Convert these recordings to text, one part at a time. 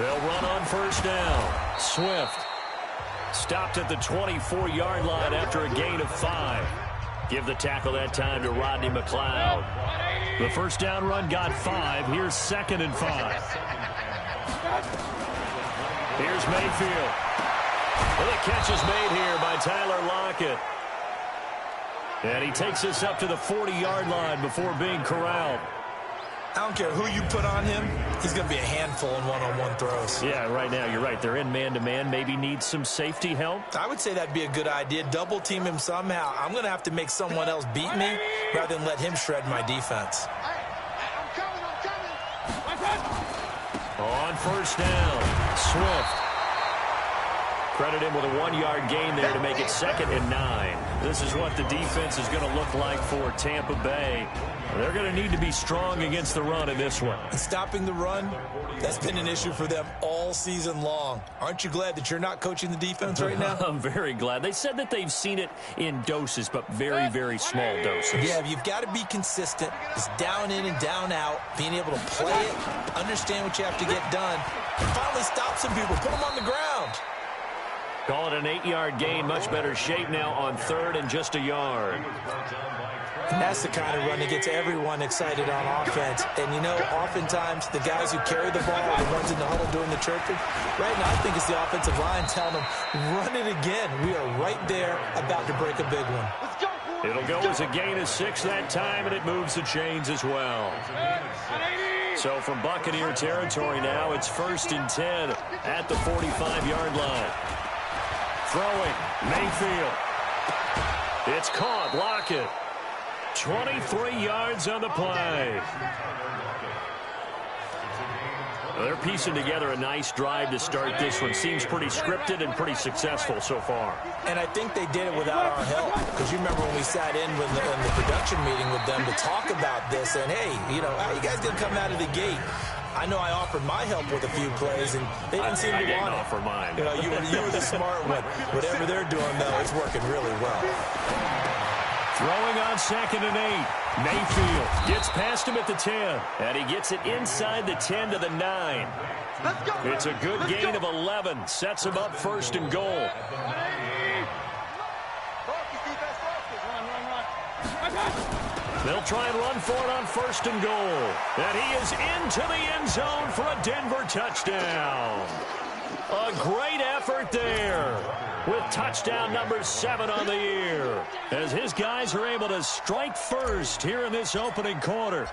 They'll run on first down. Swift stopped at the 24-yard line after a gain of 5. Give the tackle that time to Rodney McLeod. The first down run got 5. Here's 2nd and 5. Here's Mayfield. Well, the catch is made here by Tyler Lockett. And he takes us up to the 40-yard line before being corralled. I don't care who you put on him. He's going to be a handful in one-on-one throws. Yeah, right now, you're right. They're in man-to-man. Maybe needs some safety help. I would say that'd be a good idea. Double team him somehow. I'm going to have to make someone else beat me rather than let him shred my defense. On first down, Swift. Credit him with a 1-yard gain there to make it 2nd and 9. This is what the defense is going to look like for Tampa Bay. They're going to need to be strong against the run in this one. Stopping the run, that's been an issue for them all season long. Aren't you glad that you're not coaching the defense right now? I'm very glad. They said that they've seen it in doses, but very, very small doses. Yeah, you've got to be consistent. It's down in and down out, being able to play it, understand what you have to get done, and finally stop some people, put them on the ground. Call it an 8-yard gain. Much better shape now on 3rd and just a yard. And that's the kind of run that gets everyone excited on offense. And, you know, oftentimes the guys who carry the ball are the ones in the huddle doing the chirping. Right now, I think it's the offensive line telling them, run it again. We are right there about to break a big one. It'll go as a gain of 6 that time, and it moves the chains as well. So from Buccaneer territory now, it's 1st and 10 at the 45-yard line. Throwing, Mayfield. It's caught, Lockett. 23 yards on the play. Well, they're piecing together a nice drive to start this one. Seems pretty scripted and pretty successful so far. And I think they did it without our help. Because you remember when we sat in with in the production meeting with them to talk about this. And, hey, you know, how you guys going to come out of the gate? I know I offered my help with a few plays, and they didn't seem to want it. I didn't offer mine. You know, you were the smart one. Whatever they're doing, though, it's working really well. Throwing on 2nd and 8. Mayfield gets past him at the 10, and he gets it inside the 10 to the 9. It's a good gain of 11. Sets him up 1st and goal. They'll try and run for it on 1st and goal. And he is into the end zone for a Denver touchdown. A great effort there with touchdown number 7 on the year, as his guys are able to strike first here in this opening quarter.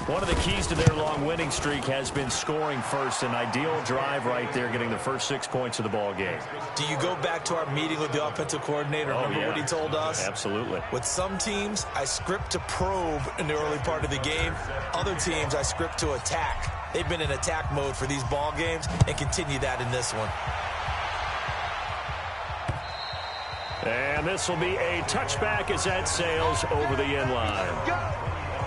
One of the keys to their long winning streak has been scoring first. An ideal drive right there, getting the first 6 points of the ball game. Do you go back to our meeting with the offensive coordinator? Remember what he told us? Absolutely. With some teams, I script to probe in the early part of the game. Other teams, I script to attack. They've been in attack mode for these ball games and continue that in this one. And this will be a touchback as that sails over the end line.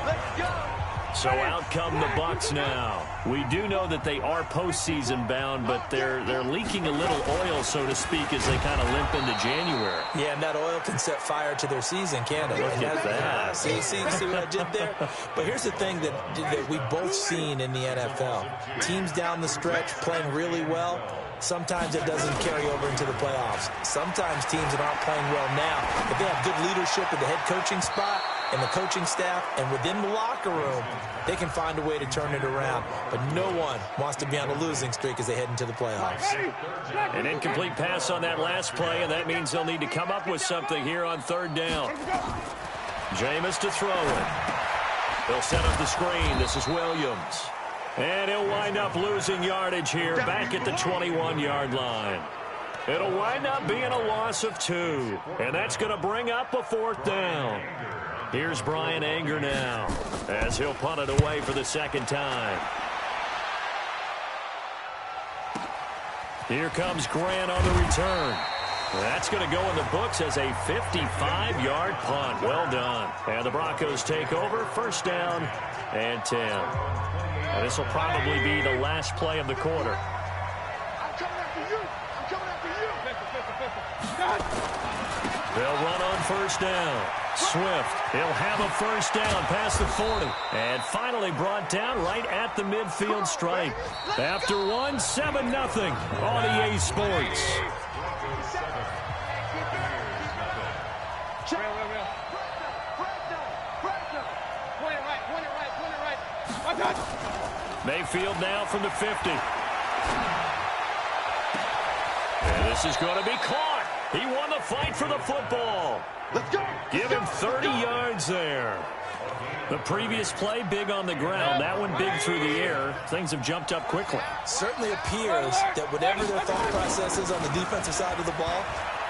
Let's go. So out come the Bucs now. We do know that they are postseason bound, but they're leaking a little oil, so to speak, as they kind of limp into January. Yeah, and that oil can set fire to their season, can't it? Look at that. See what I did there? But here's the thing that we've both seen in the NFL. Teams down the stretch playing really well. Sometimes it doesn't carry over into the playoffs. Sometimes teams that aren't playing well now, if they have good leadership at the head coaching spot and the coaching staff and within the locker room, they can find a way to turn it around. But no one wants to be on a losing streak as they head into the playoffs. An incomplete pass on that last play, and that means they'll need to come up with something here on 3rd down. Jameis to throw it. They'll set up the screen. This is Williams. And he'll wind up losing yardage here back at the 21-yard line. It'll wind up being a loss of 2. And that's going to bring up a 4th down. Here's Brian Anger now as he'll punt it away for the 2nd time. Here comes Grant on the return. That's going to go in the books as a 55-yard punt. Well done. And the Broncos take over. 1st down and 10. And this will probably be the last play of the quarter. I'm coming after you. I'm coming after you. They'll run on 1st down. Swift, he'll have a first down past the 40. And finally brought down right at the midfield stripe. After 7-0 on EA Sports. Mayfield now from the 50. And this is going to be caught. He won the fight for the football. Let's go. Give him 30 yards there. The previous play, big on the ground. That one big through the air. Things have jumped up quickly. Certainly appears that whatever their thought process is on the defensive side of the ball,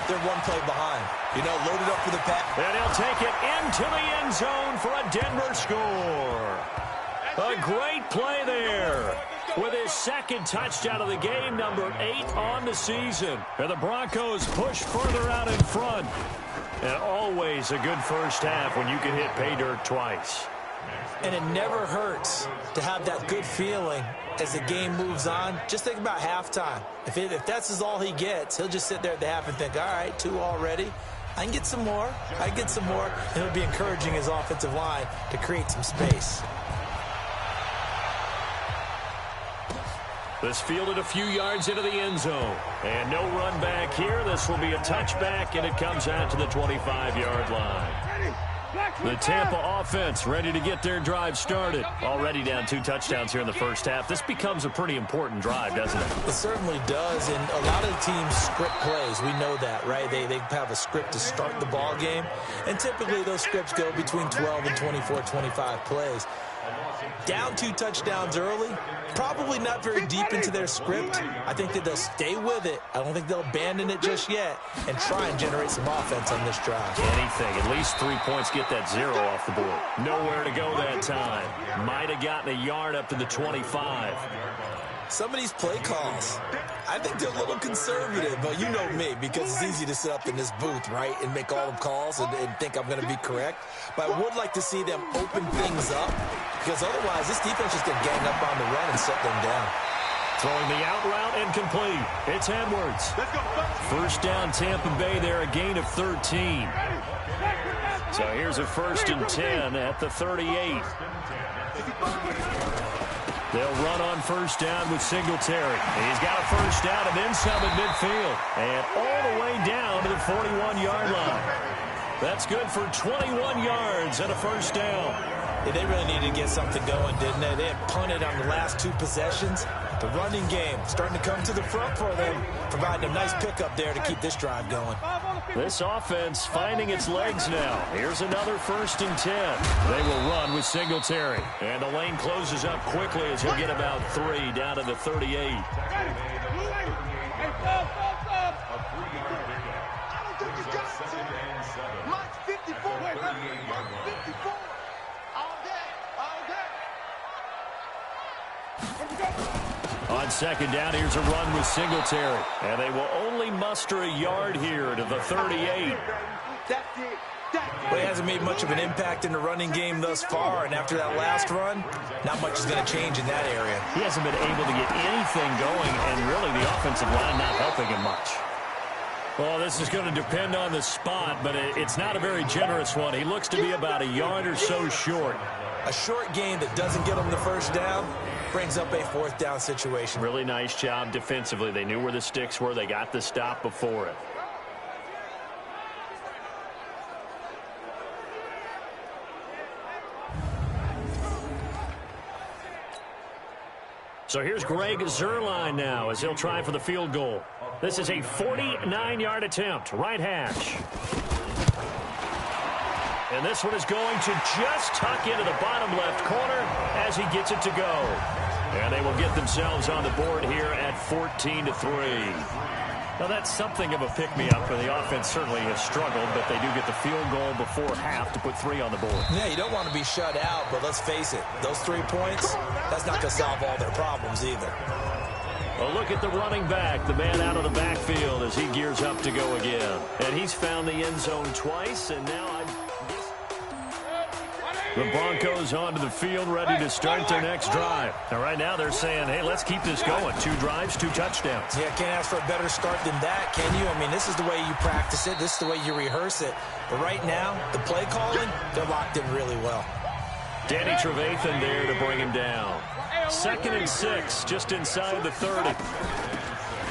they're one play behind. You know, loaded up for the pass. And he'll take it into the end zone for a Denver score. A great play there. With his second touchdown of the game, number 8 on the season. And the Broncos push further out in front. And always a good first half when you can hit pay dirt twice. And it never hurts to have that good feeling as the game moves on. Just think about halftime. If that's all he gets, he'll just sit there at the half and think, all right, 2 already. I can get some more. I can get some more. And he'll be encouraging his offensive line to create some space. This fielded a few yards into the end zone. And no run back here. This will be a touchback, and it comes out to the 25-yard line. The Tampa offense ready to get their drive started. Already down 2 touchdowns here in the first half. This becomes a pretty important drive, doesn't it? It certainly does, and a lot of the teams script plays. We know that, right? They have a script to start the ball game, and typically those scripts go between 12 and 24, 25 plays. Down 2 touchdowns early, probably not very deep into their script. I think that they'll stay with it. I don't think they'll abandon it just yet and try and generate some offense on this drive. Anything, at least 3 points, get that 0 off the board. Nowhere to go that time. Might have gotten a yard up to the 25. Some of these play calls, I think they're a little conservative, but you know me, because it's easy to sit up in this booth, right, and make all the calls and think I'm going to be correct. But I would like to see them open things up, because otherwise this defense is going to gang up on the run and shut them down. Throwing the out route incomplete. It's Edwards. First down Tampa Bay there, a gain of 13. So here's a 1st and 10 at the 38. They'll run on first down with Singletary. He's got a first down and then some at midfield. And all the way down to the 41-yard line. That's good for 21 yards and a first down. Yeah, they really needed to get something going, didn't they? They had punted on the last 2 possessions. The running game starting to come to the front for them, providing a nice pickup there to keep this drive going. This offense finding its legs now. Here's another 1st and 10. They will run with Singletary. And the lane closes up quickly as he'll get about 3 down to the 38. On second down, here's a run with Singletary. And they will only muster a yard here to the 38. Well, he hasn't made much of an impact in the running game thus far, and after that last run, not much is going to change in that area. He hasn't been able to get anything going, and really the offensive line not helping him much. Well, this is going to depend on the spot, but it's not a very generous one. He looks to be about a yard or so short. A short gain that doesn't get him the first down brings up a 4th down situation. Really nice job defensively. They knew where the sticks were. They got the stop before it. So here's Greg Zuerlein now as he'll try for the field goal. This is a 49-yard attempt, right hash. And this one is going to just tuck into the bottom left corner as he gets it to go. And they will get themselves on the board here at 14-3. Now that's something of a pick-me-up, and the offense certainly has struggled, but they do get the field goal before half to put 3 on the board. Yeah, you don't want to be shut out, but let's face it, those 3 points, that's not going to solve all their problems either. Well, look at the running back, the man out of the backfield as he gears up to go again. And he's found the end zone twice, and now the Broncos onto the field, ready to start their next drive. And right now they're saying, hey, let's keep this going. 2 drives, 2 touchdowns. Yeah, can't ask for a better start than that, can you? I mean, this is the way you practice it. This is the way you rehearse it. But right now, the play calling, they're locked in really well. Danny Trevathan there to bring him down. 2nd and 6, just inside the 30.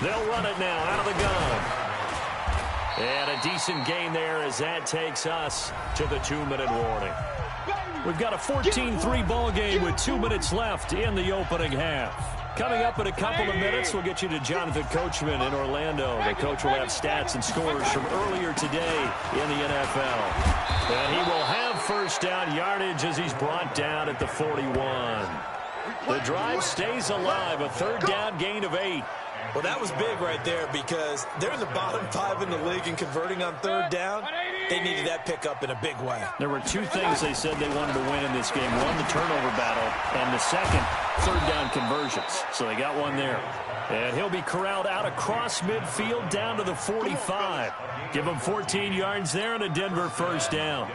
They'll run it now out of the gun. And a decent gain there as that takes us to the 2-minute warning. We've got a 14-3 ball game with 2 minutes left in the opening half. Coming up in a couple of minutes, we'll get you to Jonathan Coachman in Orlando. The coach will have stats and scores from earlier today in the NFL. And he will have first down yardage as he's brought down at the 41. The drive stays alive, a 3rd down gain of 8. Well, that was big right there because they're in the bottom 5 in the league and converting on 3rd down. They needed that pickup in a big way. There were 2 things they said they wanted to win in this game. One, the turnover battle, and the second, 3rd down conversions. So they got one there. And he'll be corralled out across midfield down to the 45. Give him 14 yards there and a Denver first down.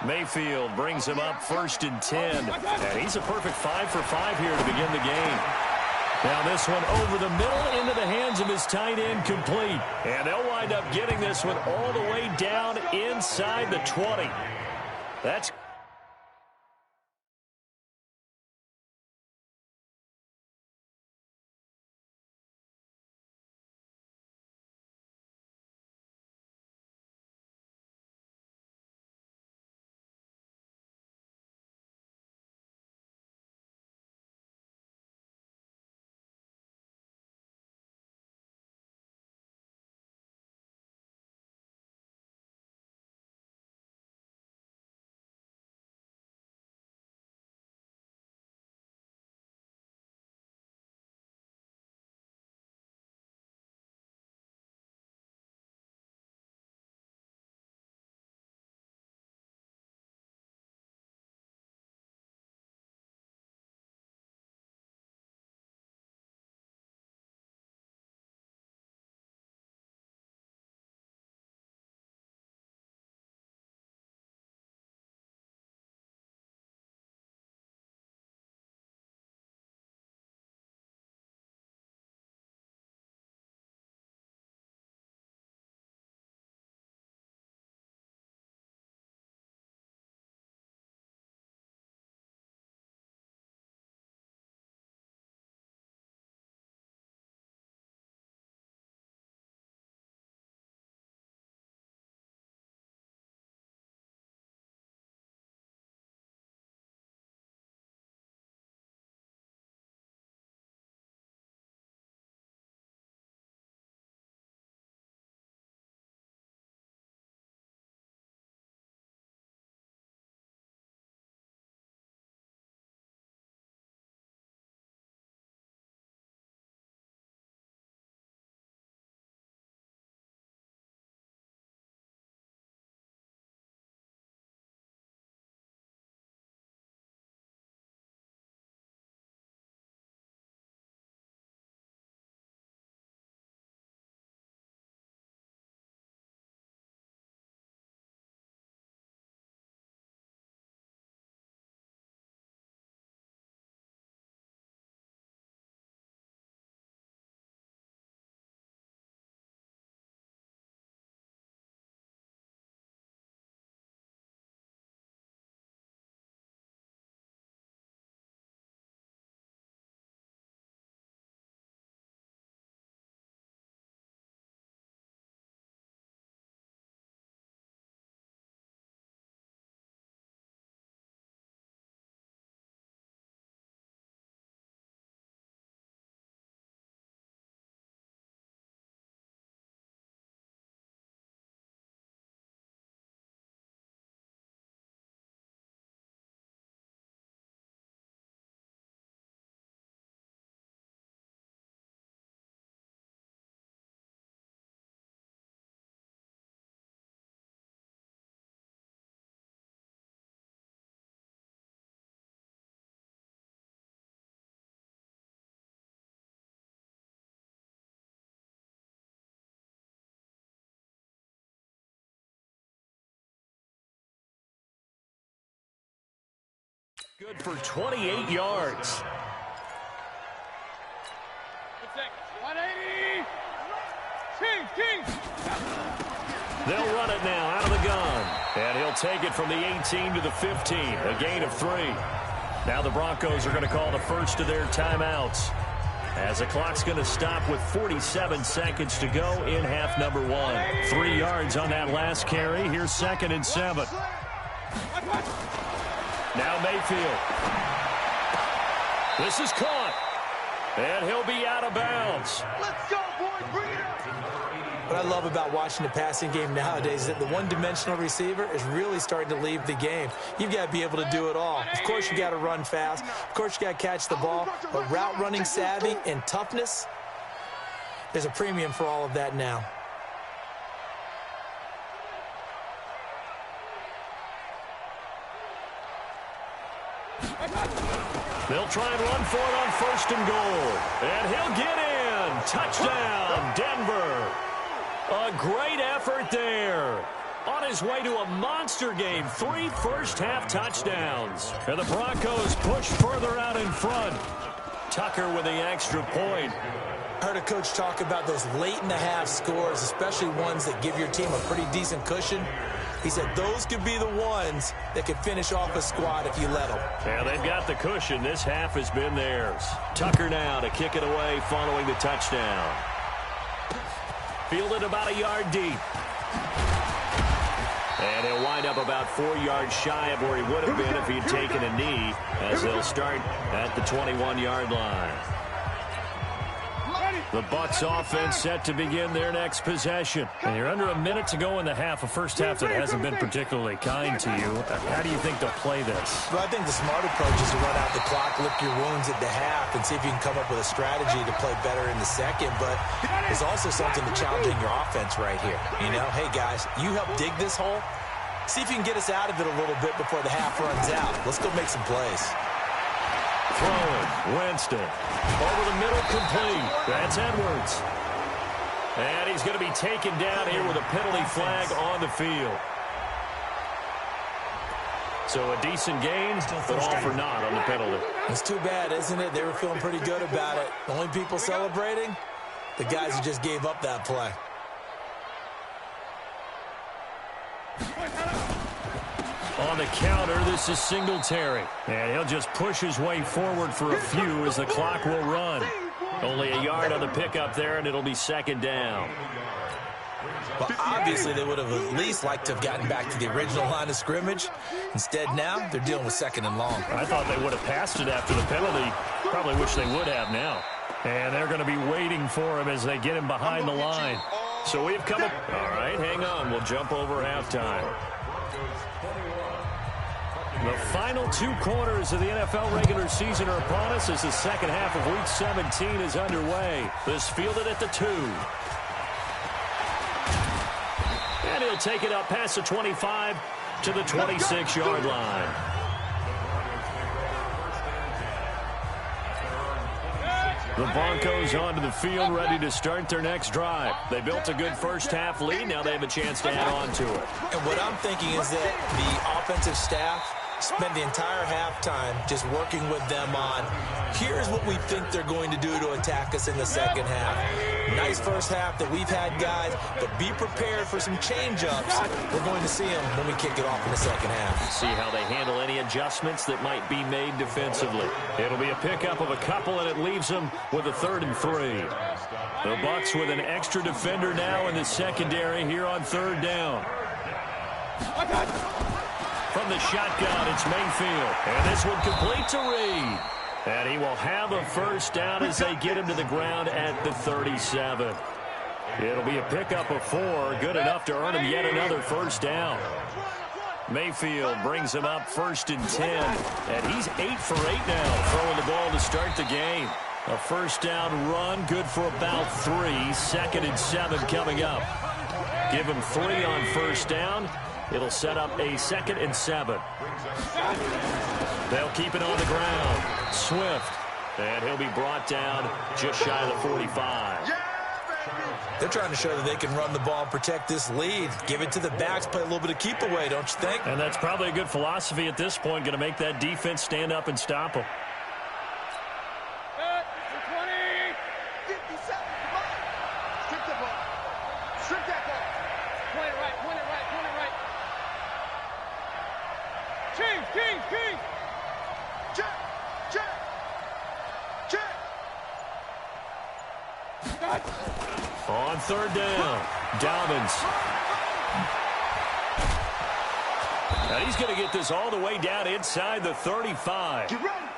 Mayfield brings him up 1st and 10. And he's a perfect 5 for 5 here to begin the game. Now this one over the middle into the hands of his tight end, complete. And they'll wind up getting this one all the way down inside the 20. That's good for 28 yards. 180. King. They'll run it now out of the gun. And he'll take it from the 18 to the 15, a gain of 3. Now the Broncos are going to call the first of their timeouts, as the clock's going to stop with 47 seconds to go in half number 1. 3 yards on that last carry. Here's 2nd and 7. Now Mayfield. This is caught. And he'll be out of bounds. Let's go, boys. Bring it up. What I love about watching the passing game nowadays is that the one-dimensional receiver is really starting to leave the game. You've got to be able to do it all. Of course, you got to run fast. Of course, you got to catch the ball. But route running savvy and toughness, there's a premium for all of that now. They'll try and run for it on 1st and goal. And he'll get in. Touchdown, Denver. A great effort there. On his way to a monster game. 3 first-half touchdowns. And the Broncos push further out in front. Tucker with the extra point. I heard a coach talk about those late-in-the-half scores, especially ones that give your team a pretty decent cushion. He said those could be the ones that could finish off a squad if you let them. Yeah, they've got the cushion. This half has been theirs. Tucker now to kick it away following the touchdown. Fielded about a yard deep. And he'll wind up about 4 yards shy of where he would have been if he'd taken a knee, as they'll start at the 21-yard line. The Bucs offense set to begin their next possession. And you're under a minute to go in the half, a first half that hasn't been particularly kind to you. How do you think they'll play this? Well, I think the smart approach is to run out the clock, lick your wounds at the half, and see if you can come up with a strategy to play better in the second. But there's also something to challenging your offense right here. You know, hey, guys, you help dig this hole. See if you can get us out of it a little bit before the half runs out. Let's go make some plays. Throwing, Winston. Over the middle, complete. That's Edwards. And he's going to be taken down here with a penalty flag on the field. So a decent gain, but all for naught on the penalty. It's too bad, isn't it? They were feeling pretty good about it. The only people celebrating, the guys who just gave up that play. On the counter, this is Singletary. And he'll just push his way forward for a few as the clock will run. Only a yard on the pickup there, and it'll be 2nd down. Well, obviously, they would have at least liked to have gotten back to the original line of scrimmage. Instead, now, they're dealing with 2nd and long. I thought they would have passed it after the penalty. Probably wish they would have now. And they're going to be waiting for him as they get him behind the line. So we've come up. All right, hang on. We'll jump over halftime. The final 2 quarters of the NFL regular season are upon us as the second half of Week 17 is underway. This fielded at the 2. And he'll take it up past the 25 to the 26-yard line. The Broncos onto the field, ready to start their next drive. They built a good first-half lead. Now they have a chance to add on to it. And what I'm thinking is that the offensive staff spend the entire halftime just working with them on, here's what we think they're going to do to attack us in the second half. Nice first half that we've had, guys, but be prepared for some change-ups. We're going to see them when we kick it off in the second half. See how they handle any adjustments that might be made defensively. It'll be a pickup of a couple, and it leaves them with a 3rd and 3. The Bucs with an extra defender now in the secondary here on 3rd down. From the shotgun, it's Mayfield. And this one complete to Reed. And he will have a first down as they get him to the ground at the 37. It'll be a pickup of 4, good enough to earn him yet another first down. Mayfield brings him up 1st and 10. And he's 8 for 8 now, throwing the ball to start the game. A first down run, good for about 3. 2nd and 7 coming up. Give him 3 on first down. It'll set up a 2nd and 7. They'll keep it on the ground. Swift. And he'll be brought down just shy of the 45. They're trying to show that they can run the ball and protect this lead. Give it to the backs, play a little bit of keep away, don't you think? And that's probably a good philosophy at this point, going to make that defense stand up and stop them. 57, come on. Strip the ball. Strip that ball. Point it right, point it right, point it right. Chief. Check. On third down, Dobbins. And he's going to get this all the way down inside the 35.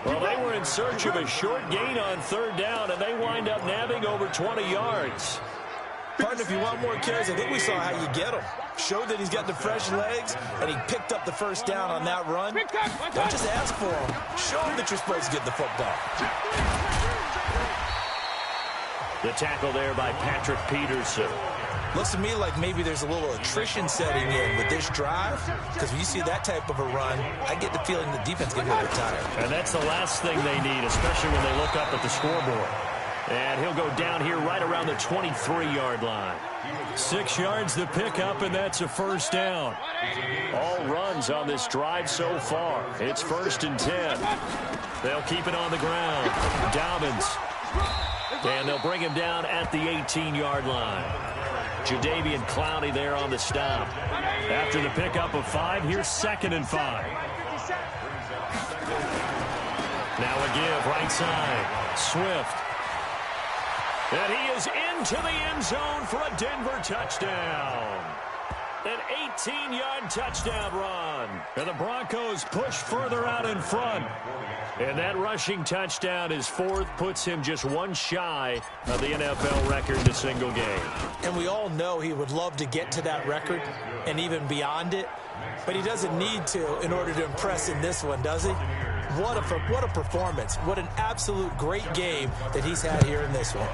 Well, they were in search of a short gain on third down, and they wind up nabbing over 20 yards. Partner, if you want more carries, I think we saw how you get him. Showed that he's got the fresh legs, and he picked up the first down on that run. Don't just ask for him. Show him that you're supposed to get the football. The tackle there by Patrick Peterson. Looks to me like maybe there's a little attrition setting in with this drive, because when you see that type of a run, I get the feeling the defense can get retired. And that's the last thing they need, especially when they look up at the scoreboard. And he'll go down here right around the 23-yard line. 6 yards to pick up, and that's a first down. All runs on this drive so far. It's 1st and 10. They'll keep it on the ground. Dobbins. And they'll bring him down at the 18-yard line. Jadeveon Clowney there on the stop. After the pickup of 5, here's 2nd and 5. Now a give right side. Swift. And he is into the end zone for a Denver touchdown. An 18-yard touchdown run. And the Broncos push further out in front. And that rushing touchdown is 4th, puts him just one shy of the NFL record in a single game. And we all know he would love to get to that record and even beyond it. But he doesn't need to in order to impress in this one, does he? What a performance. What an absolute great game that he's had here in this one.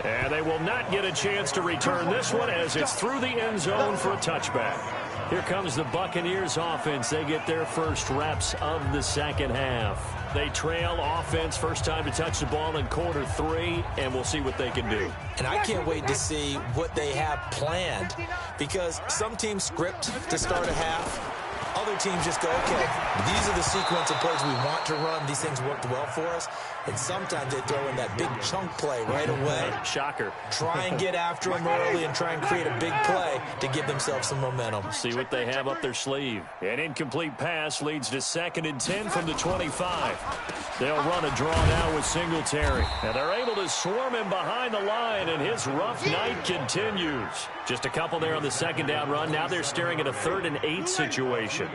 And they will not get a chance to return this one as it's through the end zone for a touchback. Here comes the Buccaneers offense. They get their first reps of the second half. They trail offense, first time to touch the ball in quarter 3, and we'll see what they can do. And I can't wait to see what they have planned, because some teams script to start a half. Other teams just go, okay, these are the sequence of plays we want to run. These things worked well for us. And sometimes they throw in that big chunk play right away. Shocker. Try and get after them early and try and create a big play to give themselves some momentum. See what they have up their sleeve. An incomplete pass leads to 2nd and 10 from the 25. They'll run a draw now with Singletary. And they're able to swarm him behind the line, and his rough night continues. Just a couple there on the 2nd down run. Now they're staring at a 3rd and 8 situation.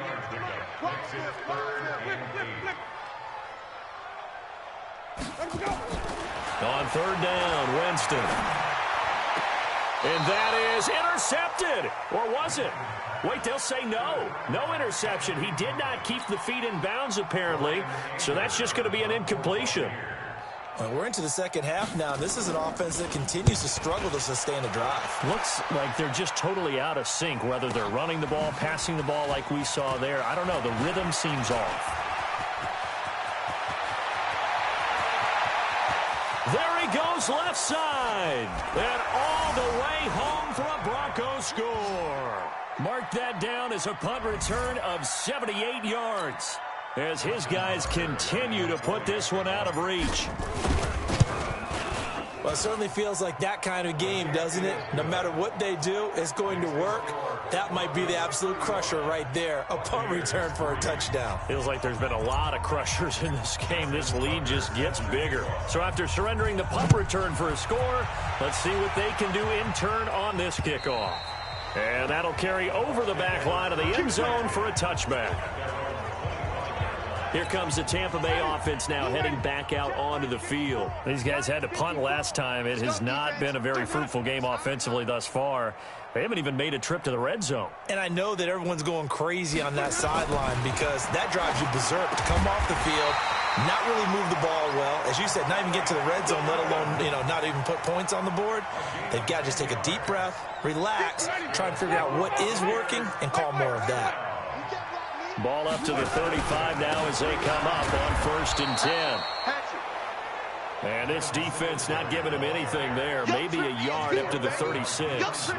On 3rd down, Winston. And that is intercepted. Or was it? Wait, they'll say no. No interception. He did not keep the feet in bounds, apparently. So that's just going to be an incompletion. Well, we're into the second half now. This is an offense that continues to struggle to sustain a drive. Looks like they're just totally out of sync, whether they're running the ball, passing the ball like we saw there. I don't know. The rhythm seems off. There he goes left side. And all the way home for a Broncos score. Mark that down as a punt return of 78 yards. As his guys continue to put this one out of reach. Well, it certainly feels like that kind of game, doesn't it? No matter what they do, it's going to work. That might be the absolute crusher right there. A punt return for a touchdown. Feels like there's been a lot of crushers in this game. This lead just gets bigger. So after surrendering the punt return for a score, let's see what they can do in turn on this kickoff. And that'll carry over the back line of the end zone for a touchback. Here comes the Tampa Bay offense now heading back out onto the field. These guys had to punt last time. It has not been a very fruitful game offensively thus far. They haven't even made a trip to the red zone. And I know that everyone's going crazy on that sideline because that drives you berserk to come off the field, not really move the ball well. As you said, not even get to the red zone, let alone, not even put points on the board. They've got to just take a deep breath, relax, try and figure out what is working, and call more of that. Ball up to the 35 now as they come up on 1st and 10. And this defense not giving him anything there. Maybe a yard up to the 36.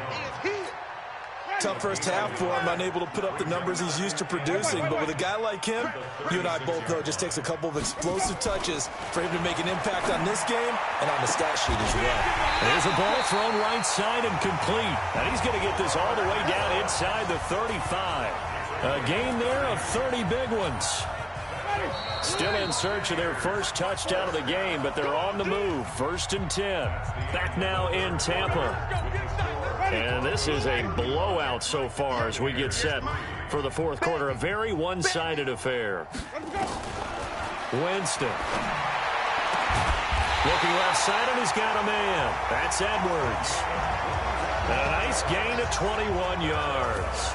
tough first half for him, unable to put up the numbers he's used to producing. But with a guy like him, you and I both know it just takes a couple of explosive touches for him to make an impact on this game and on the stat sheet as well. There's a ball thrown right side and complete. And he's going to get this all the way down inside the 35. A gain there of 30 big ones. Still in search of their first touchdown of the game, but they're on the move. 1st and 10. Back now in Tampa. And this is a blowout so far as we get set for the fourth quarter. A very one-sided affair. Winston. Looking left side, and he's got a man. That's Edwards. And a nice gain of 21 yards.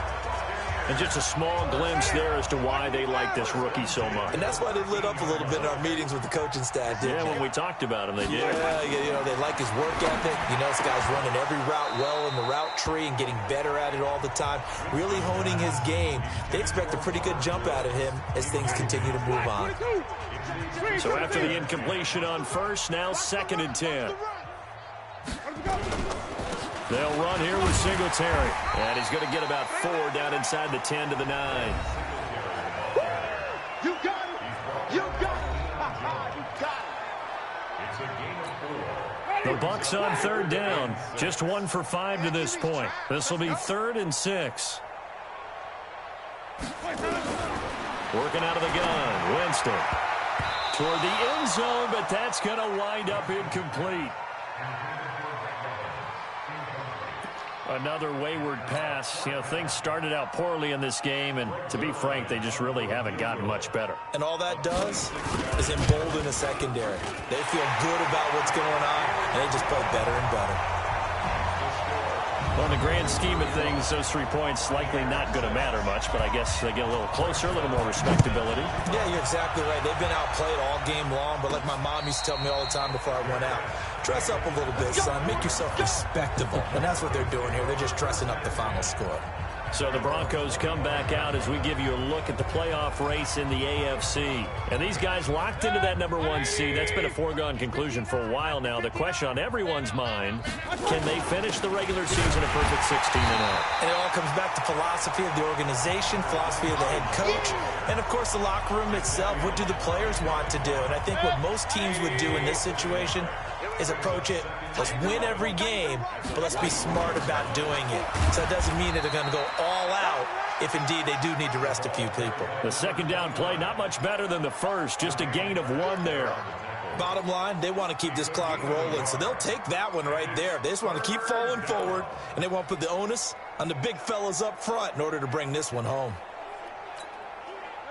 And just a small glimpse there as to why they like this rookie so much. And that's why they lit up a little bit in our meetings with the coaching staff, didn't they? When we talked about him, they did. Yeah, you know, they like his work ethic. You know, this guy's running every route well in the route tree and getting better at it all the time, really honing his game. They expect a pretty good jump out of him as things continue to move on. So after the incompletion on first, now 2nd and 10. They'll run here with Singletary. And he's going to get about 4 down inside the 10 to the 9. You got it. You got it. You got it. The Bucs on 3rd down. Just 1 for 5 to this point. This will be 3rd and 6. Working out of the gun. Winston. Toward the end zone, but that's going to wind up incomplete. Another wayward pass. You know, things started out poorly in this game, and to be frank, they just really haven't gotten much better. And all that does is embolden the secondary. They feel good about what's going on, and they just play better and better. Well, in the grand scheme of things, those 3 points likely not going to matter much, but I guess they get a little closer, a little more respectability. Yeah, you're exactly right. They've been outplayed all game long, but like my mom used to tell me all the time before I went out, dress up a little bit, son. Make yourself respectable. And that's what they're doing here. They're just dressing up the final score. So the Broncos come back out as we give you a look at the playoff race in the AFC. And these guys locked into that number 1 seed. That's been a foregone conclusion for a while now. The question on everyone's mind, can they finish the regular season a perfect 16-0? And it all comes back to philosophy of the organization, philosophy of the head coach, and, of course, the locker room itself. What do the players want to do? And I think what most teams would do in this situation is approach it, let's win every game, but let's be smart about doing it. So that doesn't mean that they're going to go all out if indeed they do need to rest a few people. The 2nd down play, not much better than the first, just a gain of 1 there. Bottom line, they want to keep this clock rolling, so they'll take that one right there. They just want to keep falling forward, and they want to put the onus on the big fellas up front in order to bring this one home.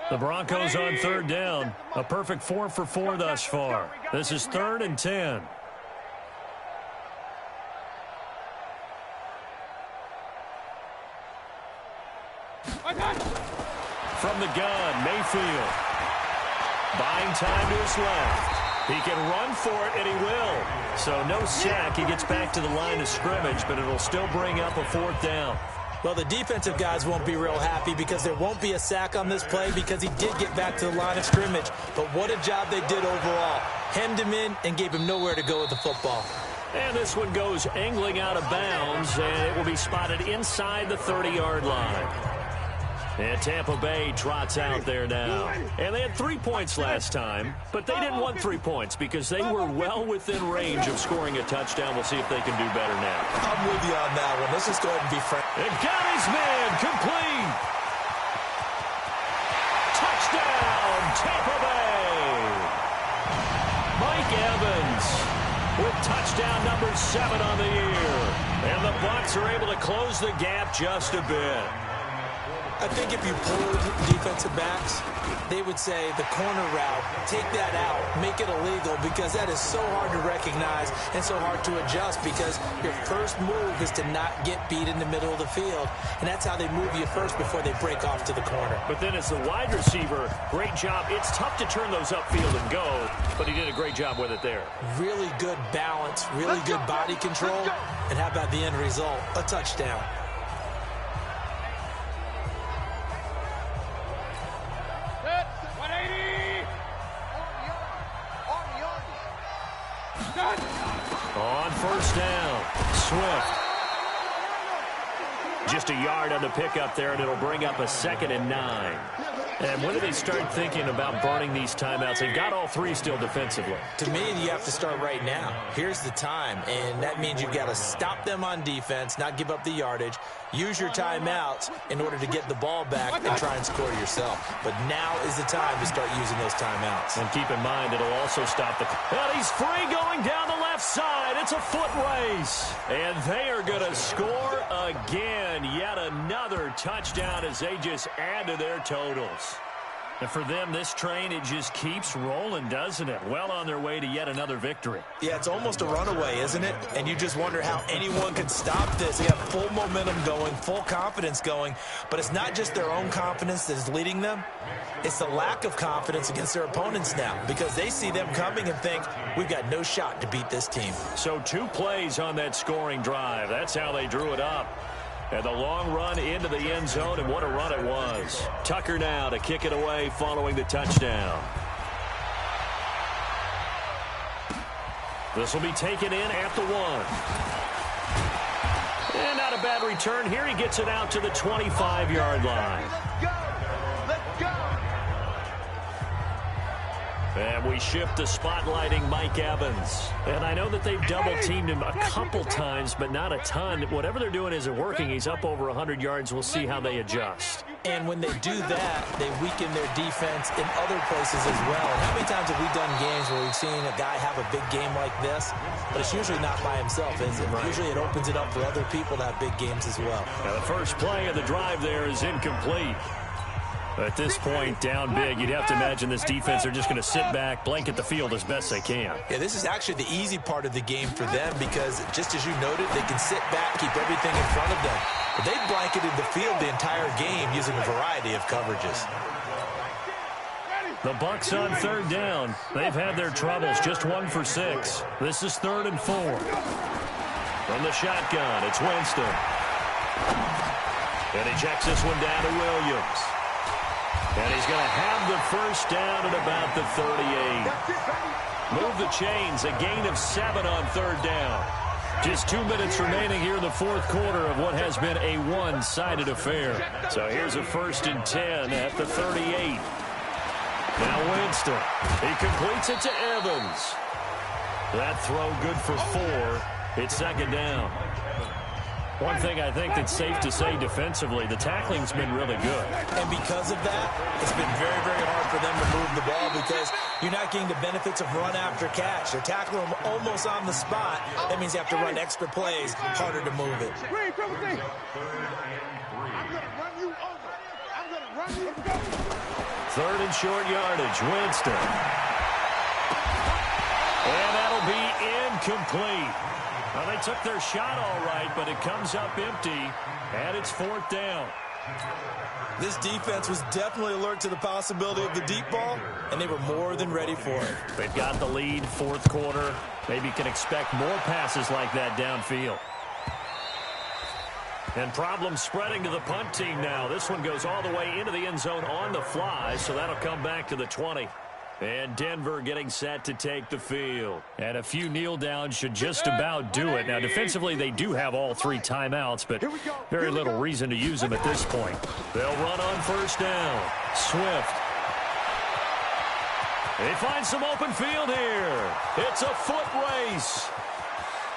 The Broncos on 3rd down, a perfect 4 for 4 thus far. This is 3rd and 10. From the gun, Mayfield. Buying time to his left. He can run for it, and he will. So no sack. He gets back to the line of scrimmage, but it'll still bring up a 4th down. Well, the defensive guys won't be real happy because there won't be a sack on this play because he did get back to the line of scrimmage. But what a job they did overall. Hemmed him in and gave him nowhere to go with the football. And this one goes angling out of bounds, and it will be spotted inside the 30-yard line. And Tampa Bay trots out there now. And they had 3 points last time, but they didn't want 3 points because they were well within range of scoring a touchdown. We'll see if they can do better now. I'm with you on that one. Let's just go ahead and be frank. And got his man complete. Touchdown, Tampa Bay. Mike Evans with touchdown number 7 on the year. And the Bucs are able to close the gap just a bit. I think if you pulled defensive backs, they would say the corner route, take that out, make it illegal, because that is so hard to recognize and so hard to adjust because your first move is to not get beat in the middle of the field. And that's how they move you first before they break off to the corner. But then as the wide receiver, great job. It's tough to turn those upfield and go, but he did a great job with it there. Really good balance, really good body control. And how about the end result? A touchdown. On 1st down, Swift. Just a yard on the pickup there, and it'll bring up a 2nd and 9. And when do they start thinking about burning these timeouts? They've got all 3 still defensively. To me, you have to start right now. Here's the time, and that means you've got to stop them on defense, not give up the yardage, use your timeouts in order to get the ball back and try and score yourself. But now is the time to start using those timeouts. And keep in mind, it'll also stop the... And he's free going down the left side. It's a foot race. And they are going to score again. Yet another touchdown as they just add to their totals. And for them, this train, it just keeps rolling, doesn't it? Well on their way to yet another victory. Yeah, it's almost a runaway, isn't it? And you just wonder how anyone can stop this. They have full momentum going, full confidence going. But it's not just their own confidence that is leading them. It's the lack of confidence against their opponents now, because they see them coming and think, we've got no shot to beat this team. So 2 plays on that scoring drive. That's how they drew it up. And the long run into the end zone, and what a run it was. Tucker now to kick it away following the touchdown. This will be taken in at the 1. And not a bad return here. He gets it out to the 25-yard line. And we shift to spotlighting Mike Evans. And I know that they've double-teamed him a couple times, but not a ton. Whatever they're doing isn't working. He's up over 100 yards. We'll see how they adjust. And when they do that, they weaken their defense in other places as well. And how many times have we done games where we've seen a guy have a big game like this? But it's usually not by himself, is it? Right. Usually it opens it up for other people to have big games as well. Now the first play of the drive there is incomplete. At this point, down big, you'd have to imagine this defense are just going to sit back, blanket the field as best they can. Yeah, this is actually the easy part of the game for them because, just as you noted, they can sit back, keep everything in front of them. But they blanketed the field the entire game using a variety of coverages. The Bucs on 3rd down. They've had their troubles, just 1 for 6. This is 3rd and 4. From the shotgun, it's Winston. And he checks this one down to Williams. And he's going to have the first down at about the 38. Move the chains, a gain of 7 on 3rd down. Just 2 minutes remaining here in the 4th quarter of what has been a one-sided affair. So here's a 1st and 10 at the 38. Now Winston, he completes it to Evans. That throw good for 4. It's 2nd down. One thing I think that's safe to say defensively, the tackling's been really good. And because of that, it's been very, very hard for them to move the ball because you're not getting the benefits of run after catch. They're tackling them almost on the spot. That means you have to run extra plays, harder to move it. I'm going to run you over. I'm going to run you over. 3rd and short yardage, Winston. And that'll be incomplete. Well, they took their shot all right, but it comes up empty, and it's 4th down. This defense was definitely alert to the possibility of the deep ball, and they were more than ready for it. They've got the lead, 4th quarter. Maybe you can expect more passes like that downfield. And problems spreading to the punt team now. This one goes all the way into the end zone on the fly, so that'll come back to the 20. And Denver getting set to take the field. And a few kneel downs should just about do it. Now, defensively, they do have all 3 timeouts, but very little reason to use them at this point. They'll run on 1st down. Swift. They find some open field here. It's a foot race.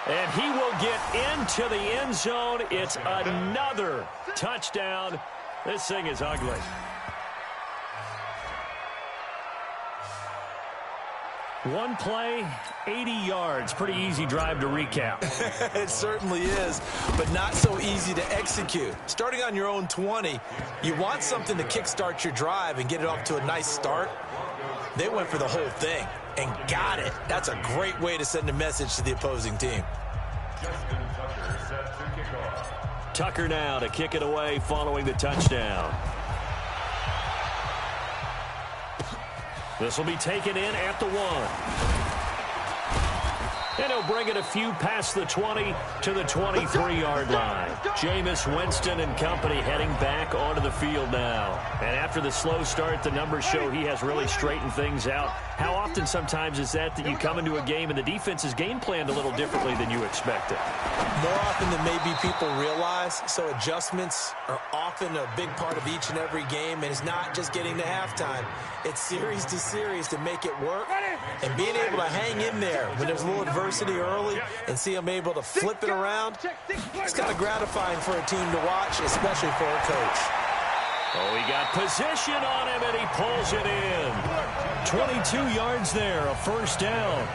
And he will get into the end zone. It's another touchdown. This thing is ugly. One play, 80 yards. Pretty easy drive to recap. It certainly is, but not so easy to execute. Starting on your own 20, you want something to kickstart your drive and get it off to a nice start. They went for the whole thing and got it. That's a great way to send a message to the opposing team. Tucker now to kick it away following the touchdown. This will be taken in at the 1. And And he'll bring it a few past the 20 to the 23-yard line. Jameis Winston and company heading back onto the field now. And after the slow start, the numbers show he has really straightened things out. How often sometimes is that you come into a game and the defense is game planned a little differently than you expected? More often than maybe people realize, so adjustments are often a big part of each and every game, and it's not just getting to halftime. It's series to series to make it work, and being able to hang in there when there's a little adversity early and see them able to flip it around, it's kind of gratifying for a team to watch, especially for a coach. Oh, he got position on him, and he pulls it in. 22 yards there, a first down.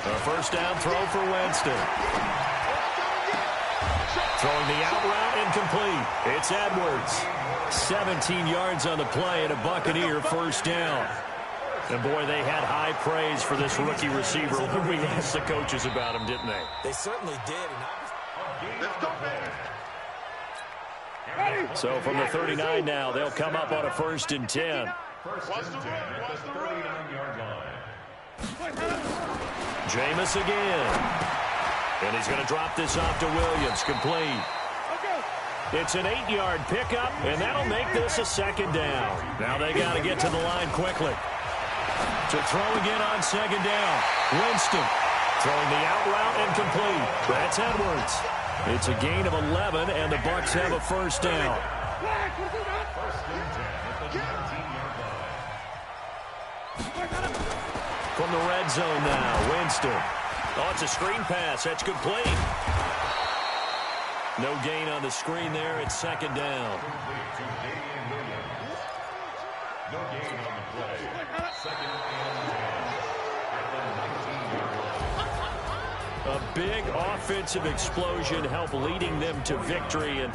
A first down throw for Winston. Throwing the out route, incomplete. It's Edwards. 17 yards on the play and a Buccaneer first down. And, boy, they had high praise for this rookie receiver when we asked the coaches about him, didn't they? They certainly did. So from the 39 now, they'll come up on a 1st and 10. Jameis again. And he's going to drop this off to Williams, complete. It's an 8-yard pickup, and that'll make this a second down. Now they got to get to the line quickly. To throw again on second down. Winston throwing the out route and complete. That's Edwards. It's a gain of 11, and the Bucs have a first down. From the red zone now, Winston. Oh, it's a screen pass. That's complete. No gain on the screen there. It's second down. No gain on the play. Second and 10. A big offensive explosion helped leading them to victory. And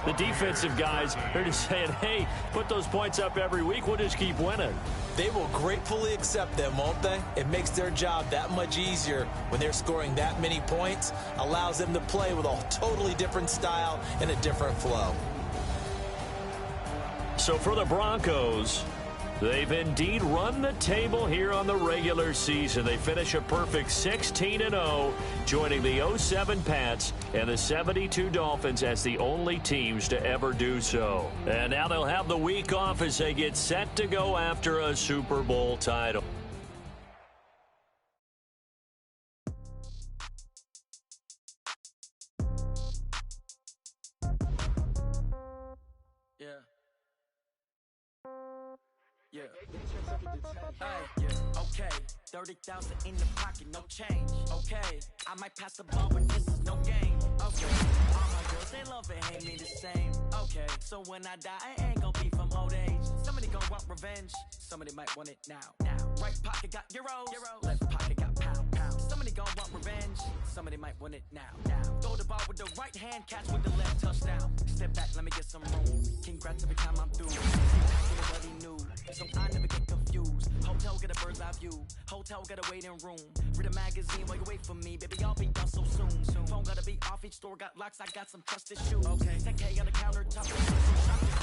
the defensive guys are just saying, hey, put those points up every week. We'll just keep winning. They will gratefully accept them, won't they? It makes their job that much easier when they're scoring that many points. Allows them to play with a totally different style and a different flow. So for the Broncos, they've indeed run the table here on the regular season. They finish a perfect 16-0, joining the 07 Pats and the 72 Dolphins as the only teams to ever do so. And now they'll have the week off as they get set to go after a Super Bowl title. Okay, 30,000 in the pocket, no change. Okay, I might pass the ball, but this is no game. Okay, all my girls, they love it, hate me the same. Okay, so when I die, I ain't gonna be from old age. Somebody gonna want revenge, somebody might want it now. Right pocket got euros, left pocket got pound. Somebody gonna want revenge, somebody might want it now. Throw the ball with the right hand, catch with the left, touchdown. Step back, let me get some room. Congrats every time I'm through. Everybody knew, so I never get confused. Hotel get a bird's eye view. Hotel got a waiting room. Read a magazine while you wait for me. Baby, I'll be done so soon. Phone gotta be off. Each store got locks. I got some trusted shoes. Okay. 10K on the countertop.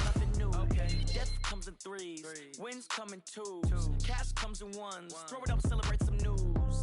Nothing new. Okay. Death comes in threes. Wins come in twos. Cash comes in ones. Throw it up, celebrate some news.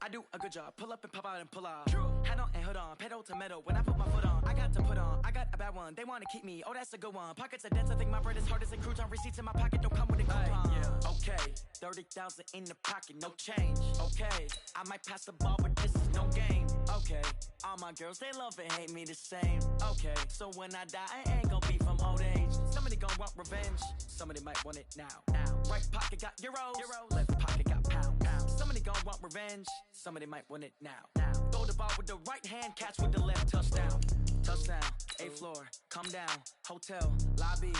I do a good job. Pull up and pop out and pull off. Hat on and hood on. Pedal to metal. When I put my foot on, I got to put on. I got a bad one. They want to keep me. Oh, that's a good one. Pockets are dense. I think my bread is hard as a crouton. Receipts in my pocket don't come with a coupon. Okay. 30,000 in the pocket. No change. Okay. I might pass the ball, but this is no game. Okay. All my girls, they love it, hate me the same. Okay. So when I die, I ain't gonna be from old age. Somebody gonna want revenge. Somebody might want it now. Right pocket got euros. Left pocket got pound. Somebody gonna want revenge. Somebody might want it now. Throw the ball with the right hand, catch with the left, touchdown. Touchdown, 8th floor, come down, hotel, lobby.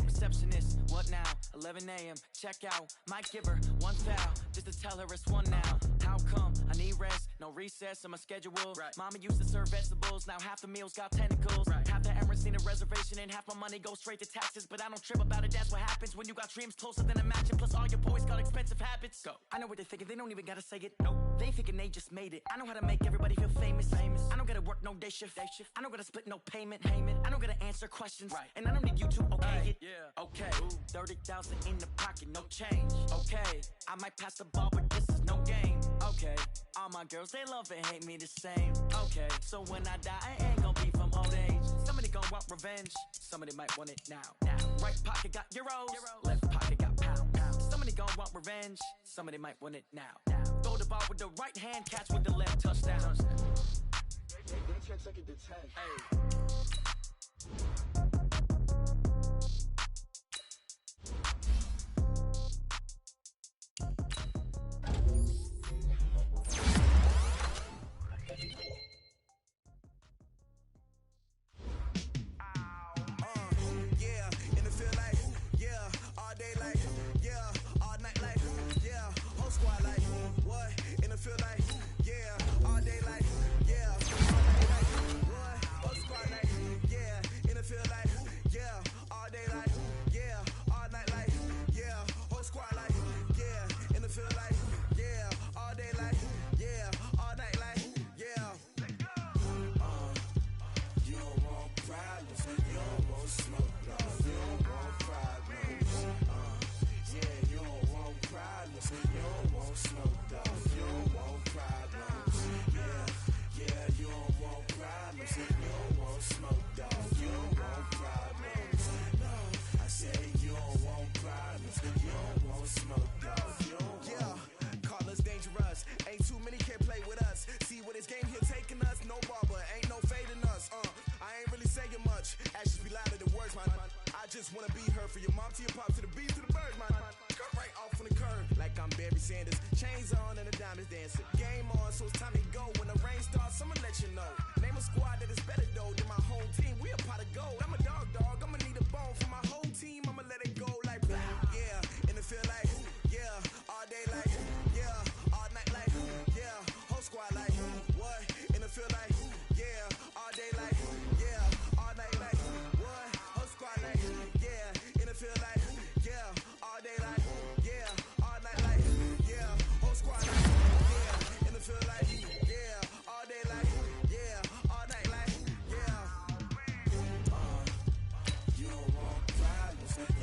Receptionist, what now? 11 a.m., check out. Might give her one foul, just to tell her it's one now. How come? I need rest, no recess in my schedule. Right. Mama used to serve vegetables, now half the meals got tentacles. Right. Half the Emirates need a reservation and half my money goes straight to taxes. But I don't trip about it, that's what happens when you got dreams closer than a mansion. Plus all your boys got expensive habits. Go. I know what they're thinking, they don't even gotta say it. Nope. They thinking they just made it. I know how to make everybody feel famous. I don't gotta work no day shift. I don't gotta split no payment. I don't gotta answer questions. Right. And I don't need you to okay it. Yeah. Okay. 30,000 in the pocket, no change. Okay. I might pass the ball, but this is no game. Okay. All my girls, they love and hate me the same. Okay. So when I die, I ain't gonna be from old age. Somebody gon' want revenge. Somebody might want it now. Right pocket got euros. Left pocket got pounds. Somebody gon' want revenge. Somebody might want it now. Throw the ball with the right hand, catch with the left, touchdown. Hey. Just wanna be her for your mom to your pop to the beat to the birds, man. Cut right off on the curb like I'm Barry Sanders. Chains on and the diamonds dancing. Game on, so it's time to go. When the rain starts, I'ma let you know. Name a squad that is better though than my home team. We a pot of gold. I'm a dog. I'ma need a bone for my whole team. I'ma let it go like blah. Yeah, and it feel like yeah, all day like yeah, all night like yeah, whole squad like what? And it feel like yeah, all day like yeah, all night like what? Whole squad like yeah, and it feel like yeah, all day like yeah, all night like yeah, whole squad like yeah, and it feel like yeah, all day like yeah, all night like yeah. You don't want problems,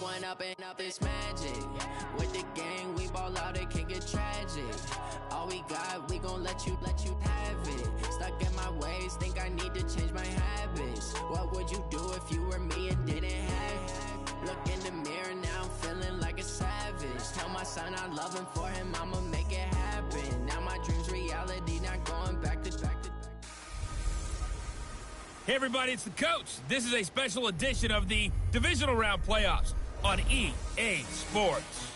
Growing up and up is magic. With the gang, we ball out, it can get tragic. All we got, we gon' let you have it. Stuck in my ways, think I need to change my habits. What would you do if you were me and didn't have it? Look in the mirror, now I'm feeling like a savage. Tell my son I love him, for him I'ma make it happen. Now my dream's reality, not going back to back. Hey everybody, it's the coach. This is a special edition of the Divisional Round Playoffs on EA Sports.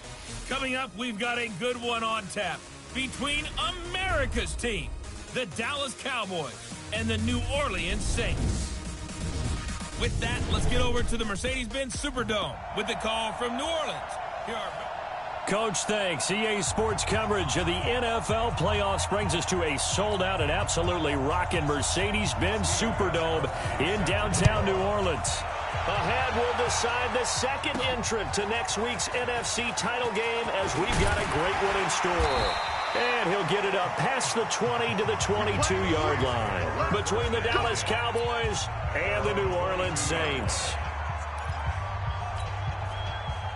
Coming up, we've got a good one on tap between America's team, the Dallas Cowboys, and the New Orleans Saints. With that, let's get over to the Mercedes-Benz Superdome with the call from New Orleans. Here are Coach, thanks. EA Sports coverage of the NFL playoffs brings us to a sold-out and absolutely rocking Mercedes-Benz Superdome in downtown New Orleans. Ahead, we'll decide the second entrant to next week's NFC title game as we've got a great one in store. And he'll get it up past the 20 to the 22-yard line between the Dallas Cowboys and the New Orleans Saints.